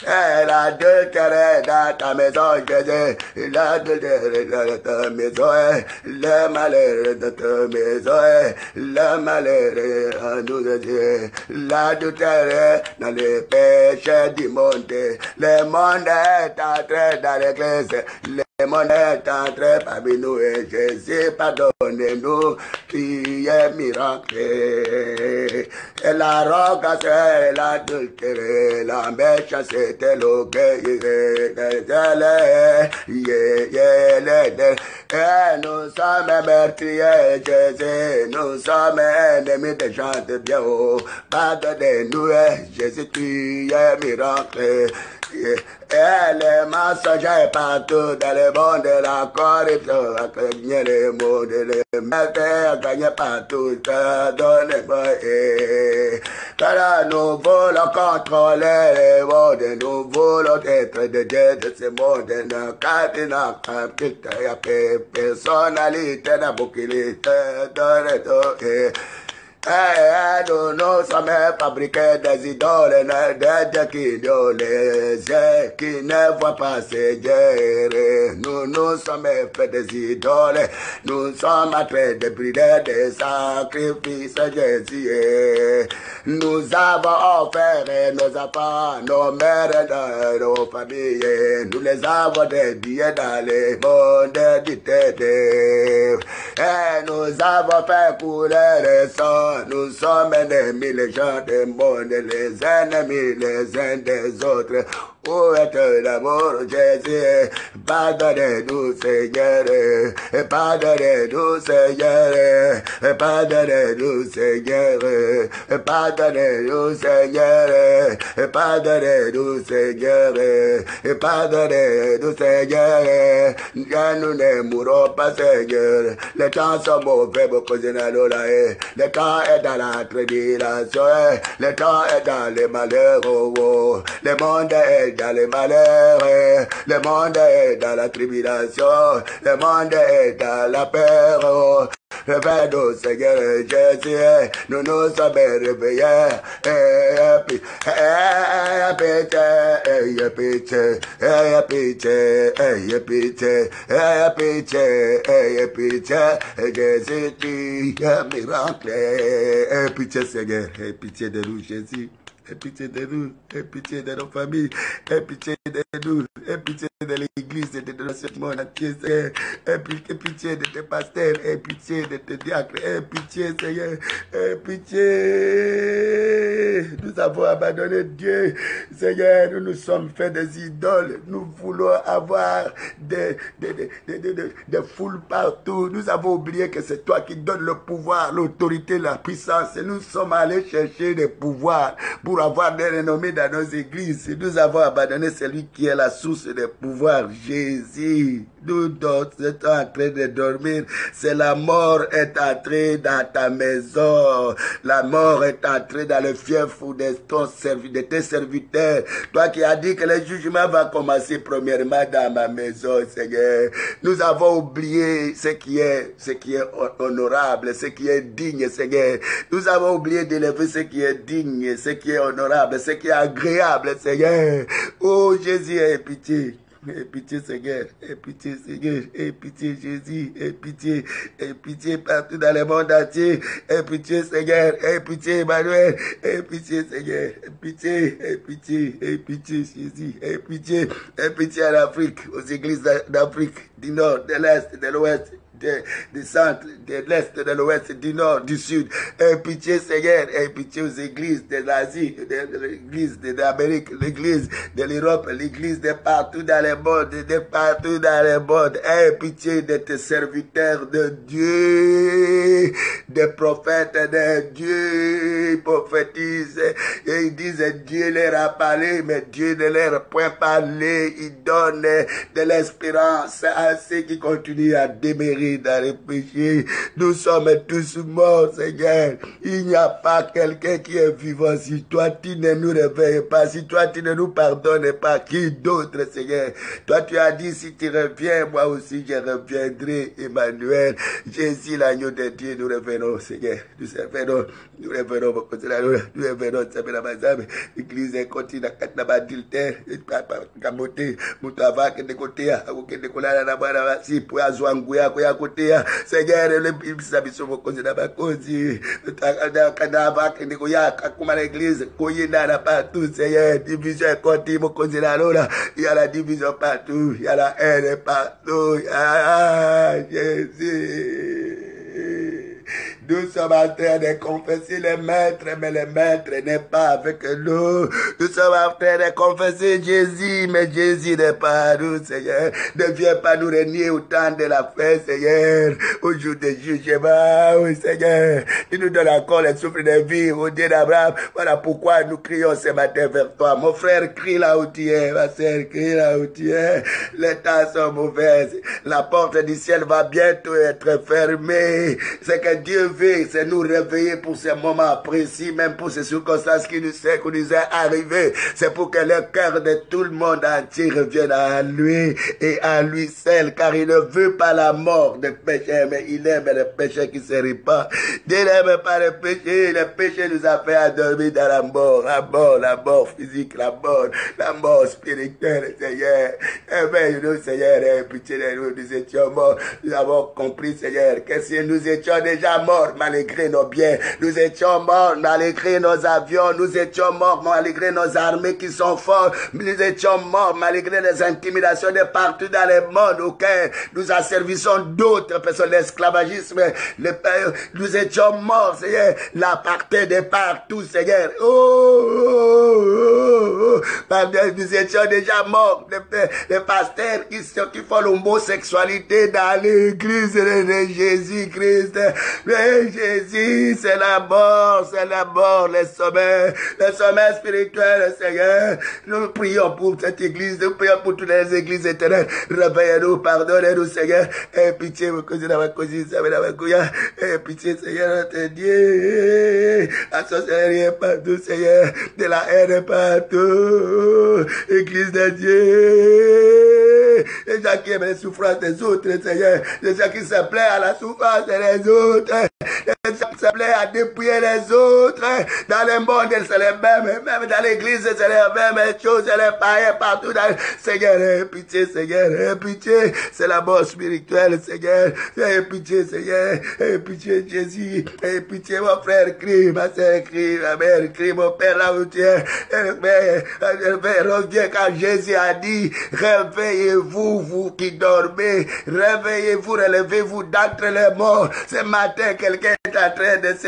Et l'adultère dans ta maison, Jésus, l'adultère dans ta maison, le malheur dans ta maison, le malheur en nous, l'adultère dans les péchés du monde. Le monde est entré dans l'église, le monde est entré parmi nous et Jésus, pardonnez-nous, qui est miracle. Et l'arrogance, l'adultère, la méchanceté, l'orgueil, et nous sommes meurtriers, Jésus, nous sommes ennemis des gens de bien haut. Pardonnez-nous, Jésus, tu es miracle. Et les mensonges partout dans le monde, la corruption a gagné le monde, les méfaits a gagné partout, donnez-moi. Car nous voulons contrôler le monde, nous voulons être des dieux de ce monde, personnalité, la bouclité, donnez-moi. Nous sommes fabriqués des idoles, des dieux qui ne voient pas Seigneur. Nous sommes faits des idoles, nous sommes en train de brûler des sacrifices, Jésus. Nous avons offert nos enfants, nos mères, nos familles, nous les avons dédiés dans les mondes du ténèbre. Et nous avons fait couler le sang. Nous sommes ennemis, les gens du monde, les ennemis les uns des autres. Où est l'amour, Jésus? Pardonnez-nous, Seigneur. Pardonnez-nous, Seigneur. Pardonnez-nous, Seigneur. Pardonnez-nous, Seigneur. Pardonnez-nous, Seigneur. Pardonnez-nous, Seigneur. Car nous ne mourrons pas, Seigneur. Les temps sont mauvais, beaucoup de n'allons. Le temps est dans la tribulation. Le temps est dans les malheurs. Le monde est dans les malheurs, le monde est dans la tribulation, le monde est dans la peur. Réveille-nous, Seigneur Jésus, nous nous sommes réveillés. Jésus, tu es miracle. Pitié, Seigneur, pitié de nous, Jésus. Aie pitié de nous, aie pitié de nos familles, aie pitié de nous, aie pitié de l'église et de ce monde entier, Seigneur. Aie pitié de tes pasteurs, aie pitié de tes diacres, aie pitié, Seigneur, aie pitié. Nous avons abandonné Dieu, Seigneur, nous nous sommes fait des idoles, nous voulons avoir des foules partout. Nous avons oublié que c'est toi qui donnes le pouvoir, l'autorité, la puissance. Et nous sommes allés chercher des pouvoirs pour avoir des renommées dans nos églises. Et nous avons abandonné celui qui est la source des pouvoirs, Jésus. Nous sommes en train de dormir. C'est la mort est entrée dans ta maison. La mort est entrée dans le fief de tes serviteurs. Toi qui as dit que le jugement va commencer premièrement dans ma maison, Seigneur. Nous avons oublié ce qui est honorable, ce qui est digne, Seigneur. Nous avons oublié d'élever ce qui est digne, ce qui est honorable, ce qui est agréable, Seigneur. Oh Jésus, aie pitié. Aie pitié, Seigneur. Aie pitié, Seigneur. Aie pitié, Jésus. Aie pitié. Aie pitié partout dans le monde entier. Aie pitié, Seigneur. Aie pitié, Emmanuel. Aie pitié, Seigneur. Aie pitié. Aie pitié. Aie pitié, Jésus. Aie pitié. Aie pitié à l'Afrique, aux églises d'Afrique, du Nord, de l'Est, de l'Ouest. Du centre, de l'Est, de l'Ouest, du Nord, du Sud. Aie pitié, Seigneur. Aie pitié aux églises de l'Asie, de l'église de l'Amérique, l'église de l'Europe, l'église de partout dans le monde, de partout dans le monde. Aie pitié de tes serviteurs de Dieu, des prophètes de Dieu. Ils prophétisent et ils disent Dieu leur a parlé, mais Dieu ne leur a point parlé. Il donne de l'espérance à ceux qui continuent à démérer dans les péchés. Nous sommes tous morts, Seigneur. Il n'y a pas quelqu'un qui est vivant. Si toi, tu ne nous réveilles pas, si toi, tu ne nous pardonnes pas, qui d'autre, Seigneur? Toi, tu as dit, si tu reviens, moi aussi, je reviendrai, Emmanuel. Jésus, l'agneau de Dieu, nous revenons, Seigneur. Nous revenons, nous revenons, nous revenons, l'église est continue, à adultère, kamote, mutava, kende kotea, kende kolala na bwana basi, pour azwanguya, kotea, Seigneur, le bisabiso mokozi na bakozi, kadava, kende koya, kakuma l'église, koyina na partout, Seigneur, division est continue, mokozi na lola, il y a la division partout, il y a la haine partout, ah, Jésus. Nous sommes en train de confesser le maître, mais le maître n'est pas avec nous. Nous sommes en train de confesser Jésus, mais Jésus n'est pas à nous, Seigneur. Ne viens pas nous renier au temps de la fin, Seigneur. Au jour du jugement, oui, Seigneur. Tu nous donnes encore le souffle de vie, au Dieu d'Abraham. Voilà pourquoi nous crions ce matin vers toi. Mon frère, crie là où tu es. Ma sœur, crie là où tu es. Les temps sont mauvais. La porte du ciel va bientôt être fermée. C'est que Dieu veut, c'est nous réveiller pour ces moments précis, même pour ces circonstances qui nous est arrivées. C'est pour que le cœur de tout le monde entier revienne à lui et à lui seul, car il ne veut pas la mort des pécheurs, mais il aime le péché qui se répand. Dieu n'aime pas le péché nous a fait endormir dans la mort physique, la mort spirituelle, Seigneur. Éveille-nous, Seigneur, et pitié de nous, nous étions morts, nous avons compris, Seigneur, que si nous étions déjà morts, malgré nos biens, nous étions morts, malgré nos avions, nous étions morts, malgré nos armées qui sont fortes, nous étions morts, malgré les intimidations de partout dans le monde auquel nous asservissons d'autres personnes, l'esclavagisme, nous étions morts, Seigneur, la partie de partout, Seigneur, nous étions déjà morts, les pasteurs qui font l'homosexualité dans l'église de Jésus-Christ. Mais Jésus, c'est la mort, les sommets spirituels, Seigneur. Nous prions pour cette église, nous prions pour toutes les églises éternelles. Réveillez-nous, pardonnez-nous, Seigneur. Et pitié, et pitié, Seigneur, notre Dieu. La sorcellerie est partout, Seigneur. De la haine partout. Église de Dieu. Les gens qui aiment les souffrances des autres, Seigneur. Les gens qui se plaisent à la souffrance des autres. se plaît à dépouiller les autres. Dans le monde, c'est les mêmes. Même dans l'église, c'est les mêmes choses. C'est les païens partout. Seigneur, aie pitié, Seigneur, aie pitié. C'est la mort spirituelle, Seigneur. Aie pitié, Seigneur. Aie pitié, Jésus. Aie pitié, mon frère crie, ma soeur crie, ma mère crie, mon père là où tu es. Reviens quand Jésus a dit, réveillez-vous, vous qui dormez. Réveillez-vous, relevez-vous d'entre les morts. Ce matin, quelqu'un est en train de se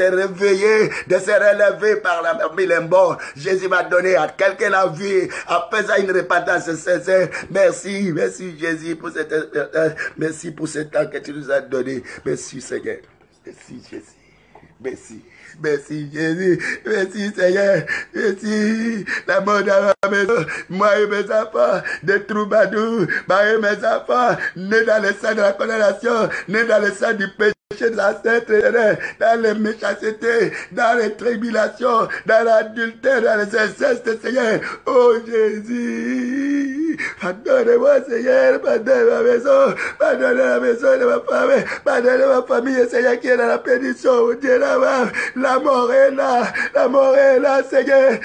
réveiller, de se relever par la mille morts. Jésus m'a donné à quelqu'un la vie, en faisant une repentance sincère. Merci, merci Jésus pour cette merci pour ce temps que tu nous as donné. Merci Seigneur. Merci Jésus. Merci. Merci Jésus, merci Seigneur, merci la mort dans la maison, moi et mes enfants, des troubadours, moi et mes enfants, nés dans le sang de la condamnation, nés dans le sang du péché de la sainte dans les méchancetés, dans les tribulations, dans l'adultère, dans les incestes, Seigneur, oh Jésus, pardonne-moi Seigneur, pardonne ma maison, pardonne la maison de ma femme, pardonne ma famille, Seigneur, qui est dans la pénition, oh Dieu, là-bas. La mort est là, Seigneur.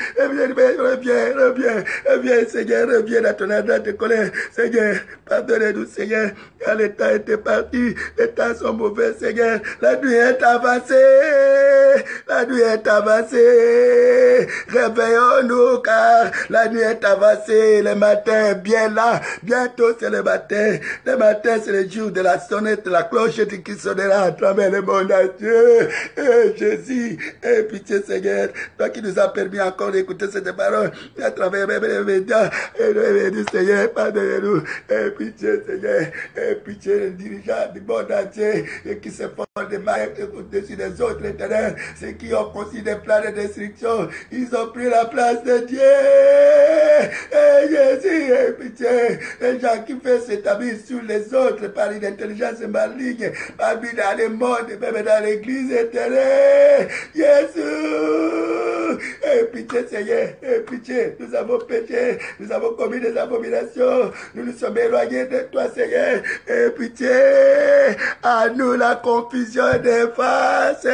Reviens, Seigneur, reviens dans ton ardeur de colère. Seigneur, pardonnez-nous, Seigneur, car le temps était parti, les temps sont mauvais, Seigneur. La nuit est avancée, réveillons-nous, car la nuit est avancée, le matin est bien là, bientôt c'est le matin. Le matin, c'est le jour de la sonnette, de la cloche qui sonnera à travers le monde entier. Jésus, aie pitié Seigneur, toi qui nous as permis encore d'écouter cette parole à travers les médias, et Seigneur, pardonnez-nous, aie pitié Seigneur, aie pitié les dirigeants du monde entier et qui se font des mal au-dessus des autres éternels, ceux qui ont conçu des plans de destruction, ils ont pris la place de Dieu. Et Jésus, aie pitié, les gens qui font s'établir sur les autres par une intelligence maligne, parmi dans le monde, même dans l'église éternelle. Jésus, aie pitié Seigneur, aie pitié, nous avons péché, nous avons commis des abominations, nous nous sommes éloignés de toi Seigneur, aie pitié, à nous la confusion des faces,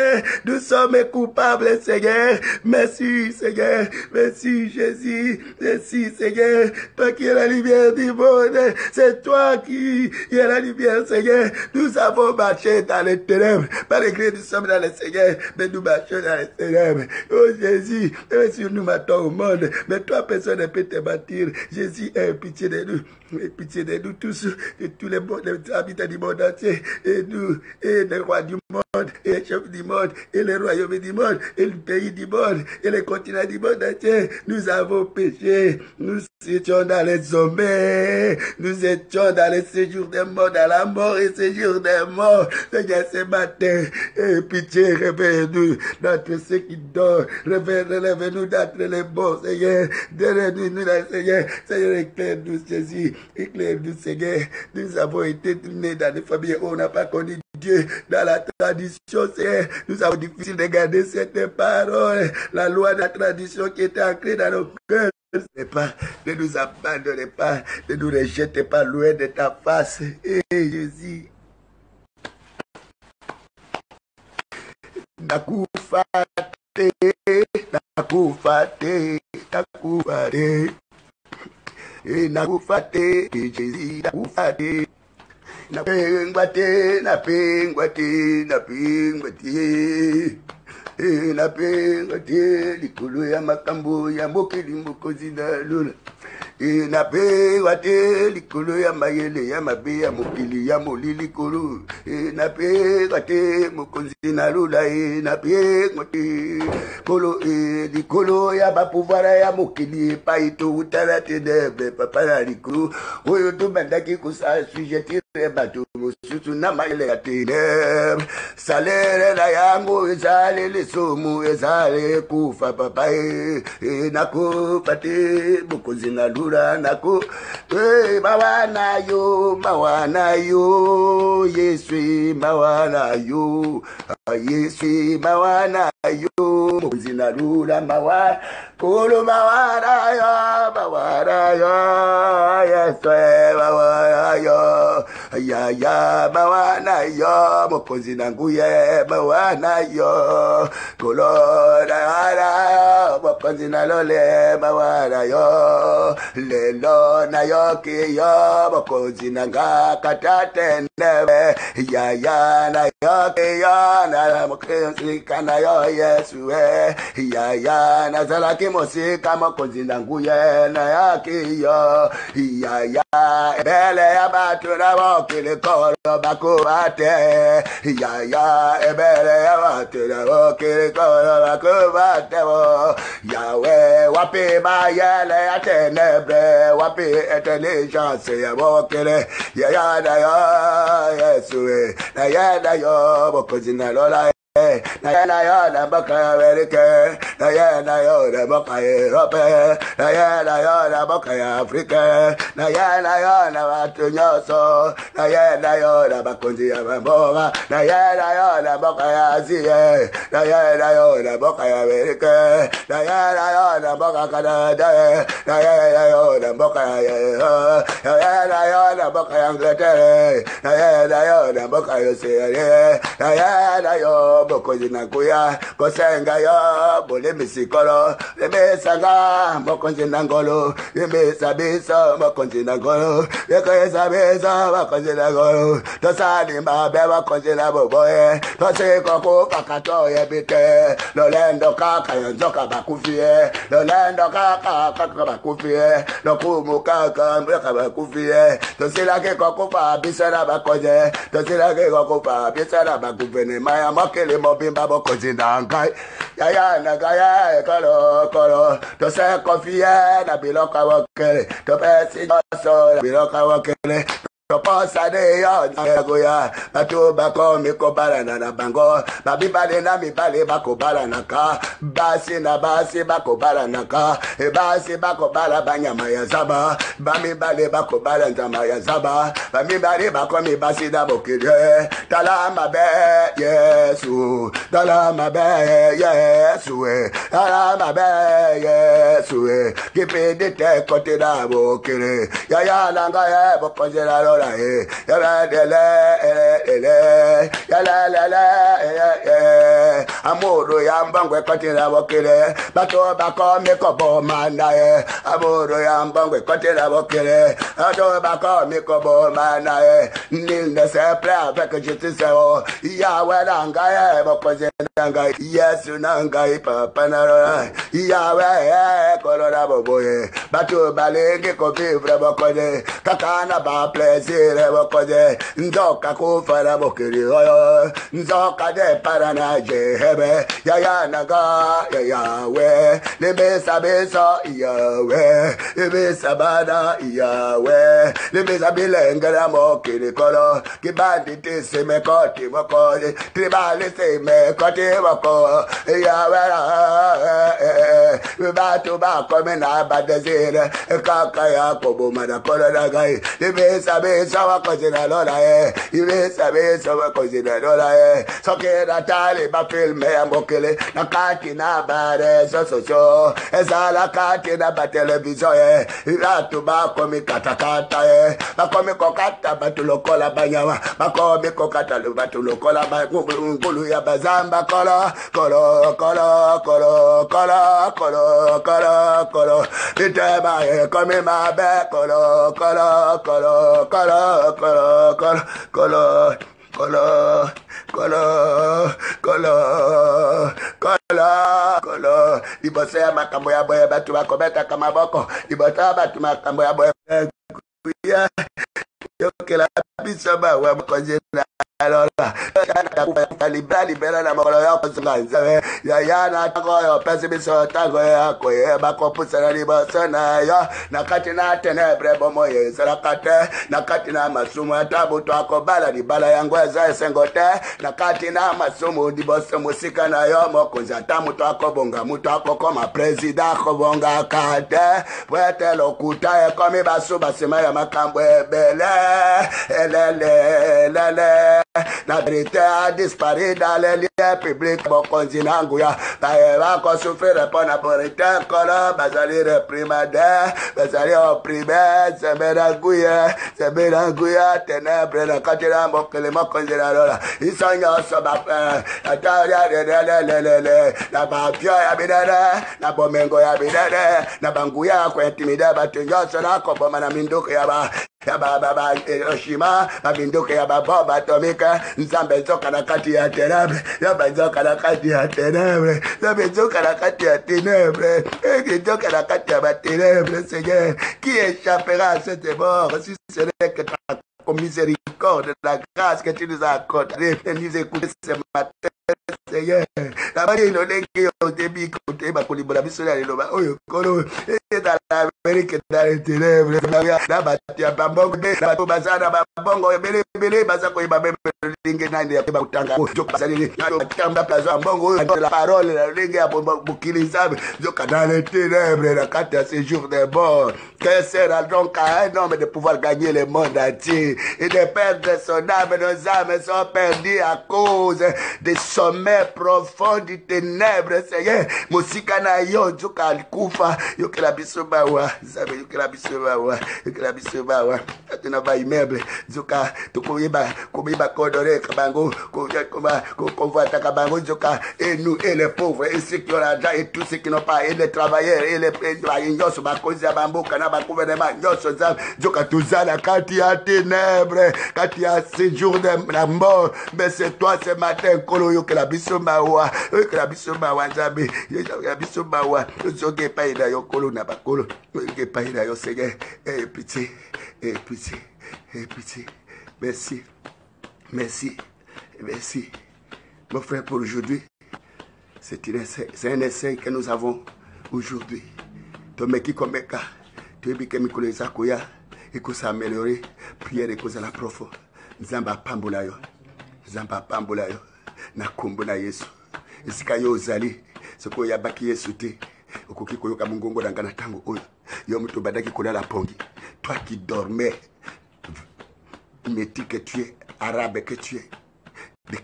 nous sommes coupables Seigneur, merci Seigneur, merci Jésus, merci Seigneur, toi qui es la lumière du monde, c'est toi qui es la lumière Seigneur, nous avons marché dans les ténèbres, malgré nous sommes dans le Seigneur, mais nous marchons dans les ténèbres. Oh Jésus, si nous matons au monde, mais toi personne ne peut te bâtir. Jésus, aie pitié de nous. Aie pitié de nous tous, de tous les habitants du monde entier, et nous, et les rois du monde, et les chefs du monde, et les royaumes du monde, et le pays du monde, et les continents du monde entier. Nous avons péché, nous étions dans les sommets, nous étions dans les séjours des morts, dans la mort et séjours des morts. Seigneur, ce matin, aie pitié, réveille-nous d'entre ceux qui dorment, relève-nous d'entre les bons, Seigneur, donne-nous, Seigneur, Seigneur, éclaire-nous, Jésus. Éclaire-nous, Seigneur. Nous avons été nés dans des familles où on n'a pas connu Dieu. Dans la tradition, Seigneur, nous avons difficile de garder cette parole. La loi de la tradition qui était ancrée dans nos cœurs. Ne nous abandonnez pas, ne nous rejetez pas loin de ta face. Et Jésus. Nakufate, nakufate, nakufate. Et nakufate, Jésus, nakufate. Napengwate, napengwate, napengwate. Napengwate, likulu ya makambo ya mokili mokozi na lula. Napengwate, likulu ya mayele ya mabe ya mokili ya molili kulu. Napengwate, mokozi na lula. Napengwate, kolo likulu ya bapuvara ya mokili pa ito utara tenebe papa na likulu. Oyo to bandaki kusa sujeti bato mususu na mayele ya tenebe. Salere na yango ezale lesomu ezale kufa papa nakufate mokozi na lula nako mawana yo Yesu mawana yo Yesi mawana yo muzina lula mawana kulu mawana yo yeswe mawana yo ya mawana yo muzina nguye mawana yo kulona muzina lole mawana yo lelo na yo kiyo muzina ngakatate neve ya na yo kiyo na mukika na yo Yesu ya na zalaki musika mokonzinda nguye na yakiyo ya ebele ya batu na wokile kolo bakubate ya ebele ya batu na wokile kolo bakubate yawe wapi mayele ya tenebre wapi intelligence ya wokile ya na yo Yesu na yo mokonzinda lola na yo na boka America na yo na boka Europe na yo na boka Africa na yo na watu nyoso na yo na bakonzi ya mamboga na yo na boka Asia na yo na boka America na yo na boka Canada na yo na boka na boka Inglaterra na yo na boka Australia na yo mokonzina kuya kosenga yo bole misikolo lebesanga mokonzina ngolo lebesabisa mokonzina ngolo lekesabisa mokonzina ngolo tosani mabe mokonzina boboye tosiko kupakato yebite lolendo kaka yonzoka bakufie lolendo kaka bakufie lokumuka kaka bakufie tosilake kokupa bisara bakoje tosilake kokupa bisara bakufene maya makele mobimba bokonzina ngai ya na gaya kolo to se kofie na biloka wakele to pesi so na biloka wakele Toposa de yo goya batu bako miko balana na bango babibale na mibale bako balana ka basi bako balana ka basi bako bala banyama ya zaba bamibale bako balana zama ya zaba bamibale bako mi basi da bokide talama be Yesu talama be Yesu talama be Yesu kipindi te kote da bokire ya langa ya bokonzela ya la amoro ya mbangwe kotira bokire bato bako mikobo manae amoro ya mbangwe kotira bokire bato bako mikobo manae nilne se pre avec justice o Yahweh nangaye bokoze nangaye Yesu nangaye papa na Yahweh kolora boboye bato balenge ko vivre bokoze kakana ba plaisir bokoze nzoka kufara bokiri oyo nzoka de parana jehebe ya naga ya Yahweh lebesa besa Yahweh lebesa bada Yahweh lebesa bilengera mokiri kolo kibandi tese mekoti bokoze tribali se mekoti boko Yahweh batu bako mena badezire kaka Yakobo mana kolo nagai lebesa besa wakozina lola ibesa besa wakozina lola sokera tali ba filme ya mokele na kati na bare so ezala kati na ba television ratu ba komi katakata ba komi kokata batulokola banyama ba komi kokata batulokola ba ngulu ya bazamba kolo itema komi mabe kolo ibose makambo ya boye batu bakobeta kama boko ibota batu makambo ya boye kuya yokela bisaba wa konjena lola kana libera na makolo ya konzanga Yayana Tagoyo, Pessimism Tagoya, Koye, Bakopusana Libasana, Nakatina Tenebre Bomoye, Sarakate, Nakatina Masumu, Tabu Twako Bala, di Bala Yangweza, Sengote, Nakatina Masumu, di Bosso Musika na Yomo, Kunzata Mutako Bonga, Mutako Koma, Presida Kobonga Kate, Wete Lokuta, Komi Basu, Basimaya Makambwe, Bele, Lele, la vérité a disparu dans les lieux publics, Bokonzinanguya, Taïva, qu'on souffre, répond à Borité, Kolo, Bazali, reprimade, Bazali, opprimé, Semerangouya, Ténèbres, la Katina, Mokele, Mokonzinarola, ils sont la Babio, Yabidere, la Bomengo, Yabidere, la Banguya, Quentimida, Batunga, Sonako, Manamindo, Yaba. Yaba Hiroshima, Babinduke Yaba bomba atomique, Nzambe zoka na kati ya ténèbres, Yaba zoka na kati ya ténèbres, Yaba zoka na kati ya ténèbres, et zoka na kati ya ténèbres, Seigneur, qui échappera à cette mort si ce n'est que ta miséricorde, la grâce que tu nous as accordée, et nous écouter ce matin, Seigneur. La marie no lengi au début côté ba kolibora biso ya loba oyo kolo et dans l'Amérique dans les ténèbres la batia bambongo la to bazana bambongo bele baza ko iba lingi nandi ya ba utanga jo bazali kamba plaza bambongo la parole la lingi ya bukiliza jo dans les ténèbres la carte à ce jour des morts. Que sera donc à un homme de pouvoir gagner le monde entier et de perdre son âme? Nos âmes sont perdues à cause des sommets profonds du ténèbre, Seigneur. Mosikana yo joka alikufa yokela bisobawa zabe yokela bisobawa atena ba immeuble joka tokoyeba kodore kabango konvata kabango joka et nous et les pauvres et ceux qui ont l'argent et tous ceux qui n'ont pas et les travailleurs et les nyoso bakozi ya bamboka na ba gouvernement nyoso za joka tuzala kati ya ténèbres kati ya séjour de la mort. Mais c'est toi ce matin kolo yokela bisobawa yokela bisobawa zabe yokela bisobawa zoge paida yo kolo na bakolo yoke paida yo Seigneur. Et pitié, et pitié, et pitié. Merci, merci, merci. Mon frère, pour aujourd'hui, c'est un essai que nous avons aujourd'hui. Tomeki komeka, tu es bien mikolo zakoya, et que ça amélioré, prière et que ça la profond. Zamba pambulayo, na kombo na Yesu. Esika yo ozali, soko ya baki Yesu te. Okoki koyoka mungongo dangana tango oyo. Yo muto badaki kolala pongi. Toi qui dormais, métis que tu es, arabe que tu es, de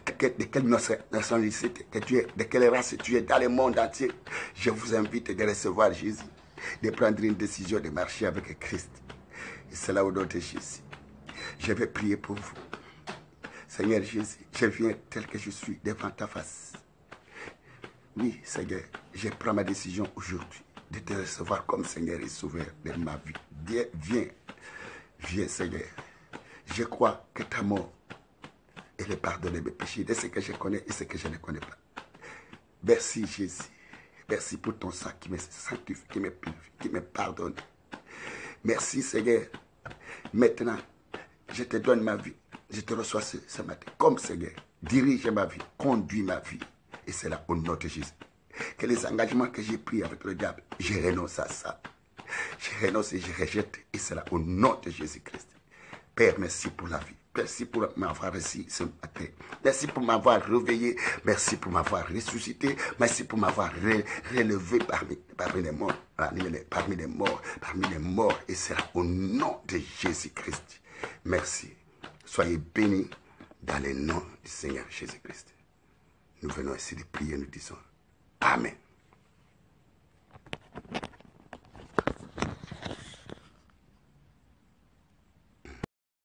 quelle nationalité que tu es, de quelle race tu es dans le monde entier, je vous invite de recevoir Jésus, de prendre une décision de marcher avec Christ. Et c'est là au nom de Jésus. Je vais prier pour vous. Seigneur Jésus, je viens tel que je suis devant ta face. Oui, Seigneur, je prends ma décision aujourd'hui de te recevoir comme Seigneur et Sauveur de ma vie. Viens, Seigneur. Je crois que ta mort est le pardon de mes péchés, de ce que je connais et ce que je ne connais pas. Merci, Jésus. Merci pour ton sang qui me sanctifie, qui me purifie, qui me pardonne. Merci, Seigneur. Maintenant, je te donne ma vie. Je te reçois ce matin comme Seigneur. Dirige ma vie, conduis ma vie. Et c'est là au nom de Jésus. Que les engagements que j'ai pris avec le diable, je renonce à ça. Je renonce et je rejette. Et c'est là au nom de Jésus-Christ. Père, merci pour la vie. Merci pour m'avoir reçu ce matin. Merci pour m'avoir réveillé. Merci pour m'avoir ressuscité. Merci pour m'avoir relevé parmi les morts. Parmi les morts. Et c'est là au nom de Jésus-Christ. Merci. Soyez bénis dans le nom du Seigneur Jésus-Christ. Nous venons ici de prier, nous disons Amen.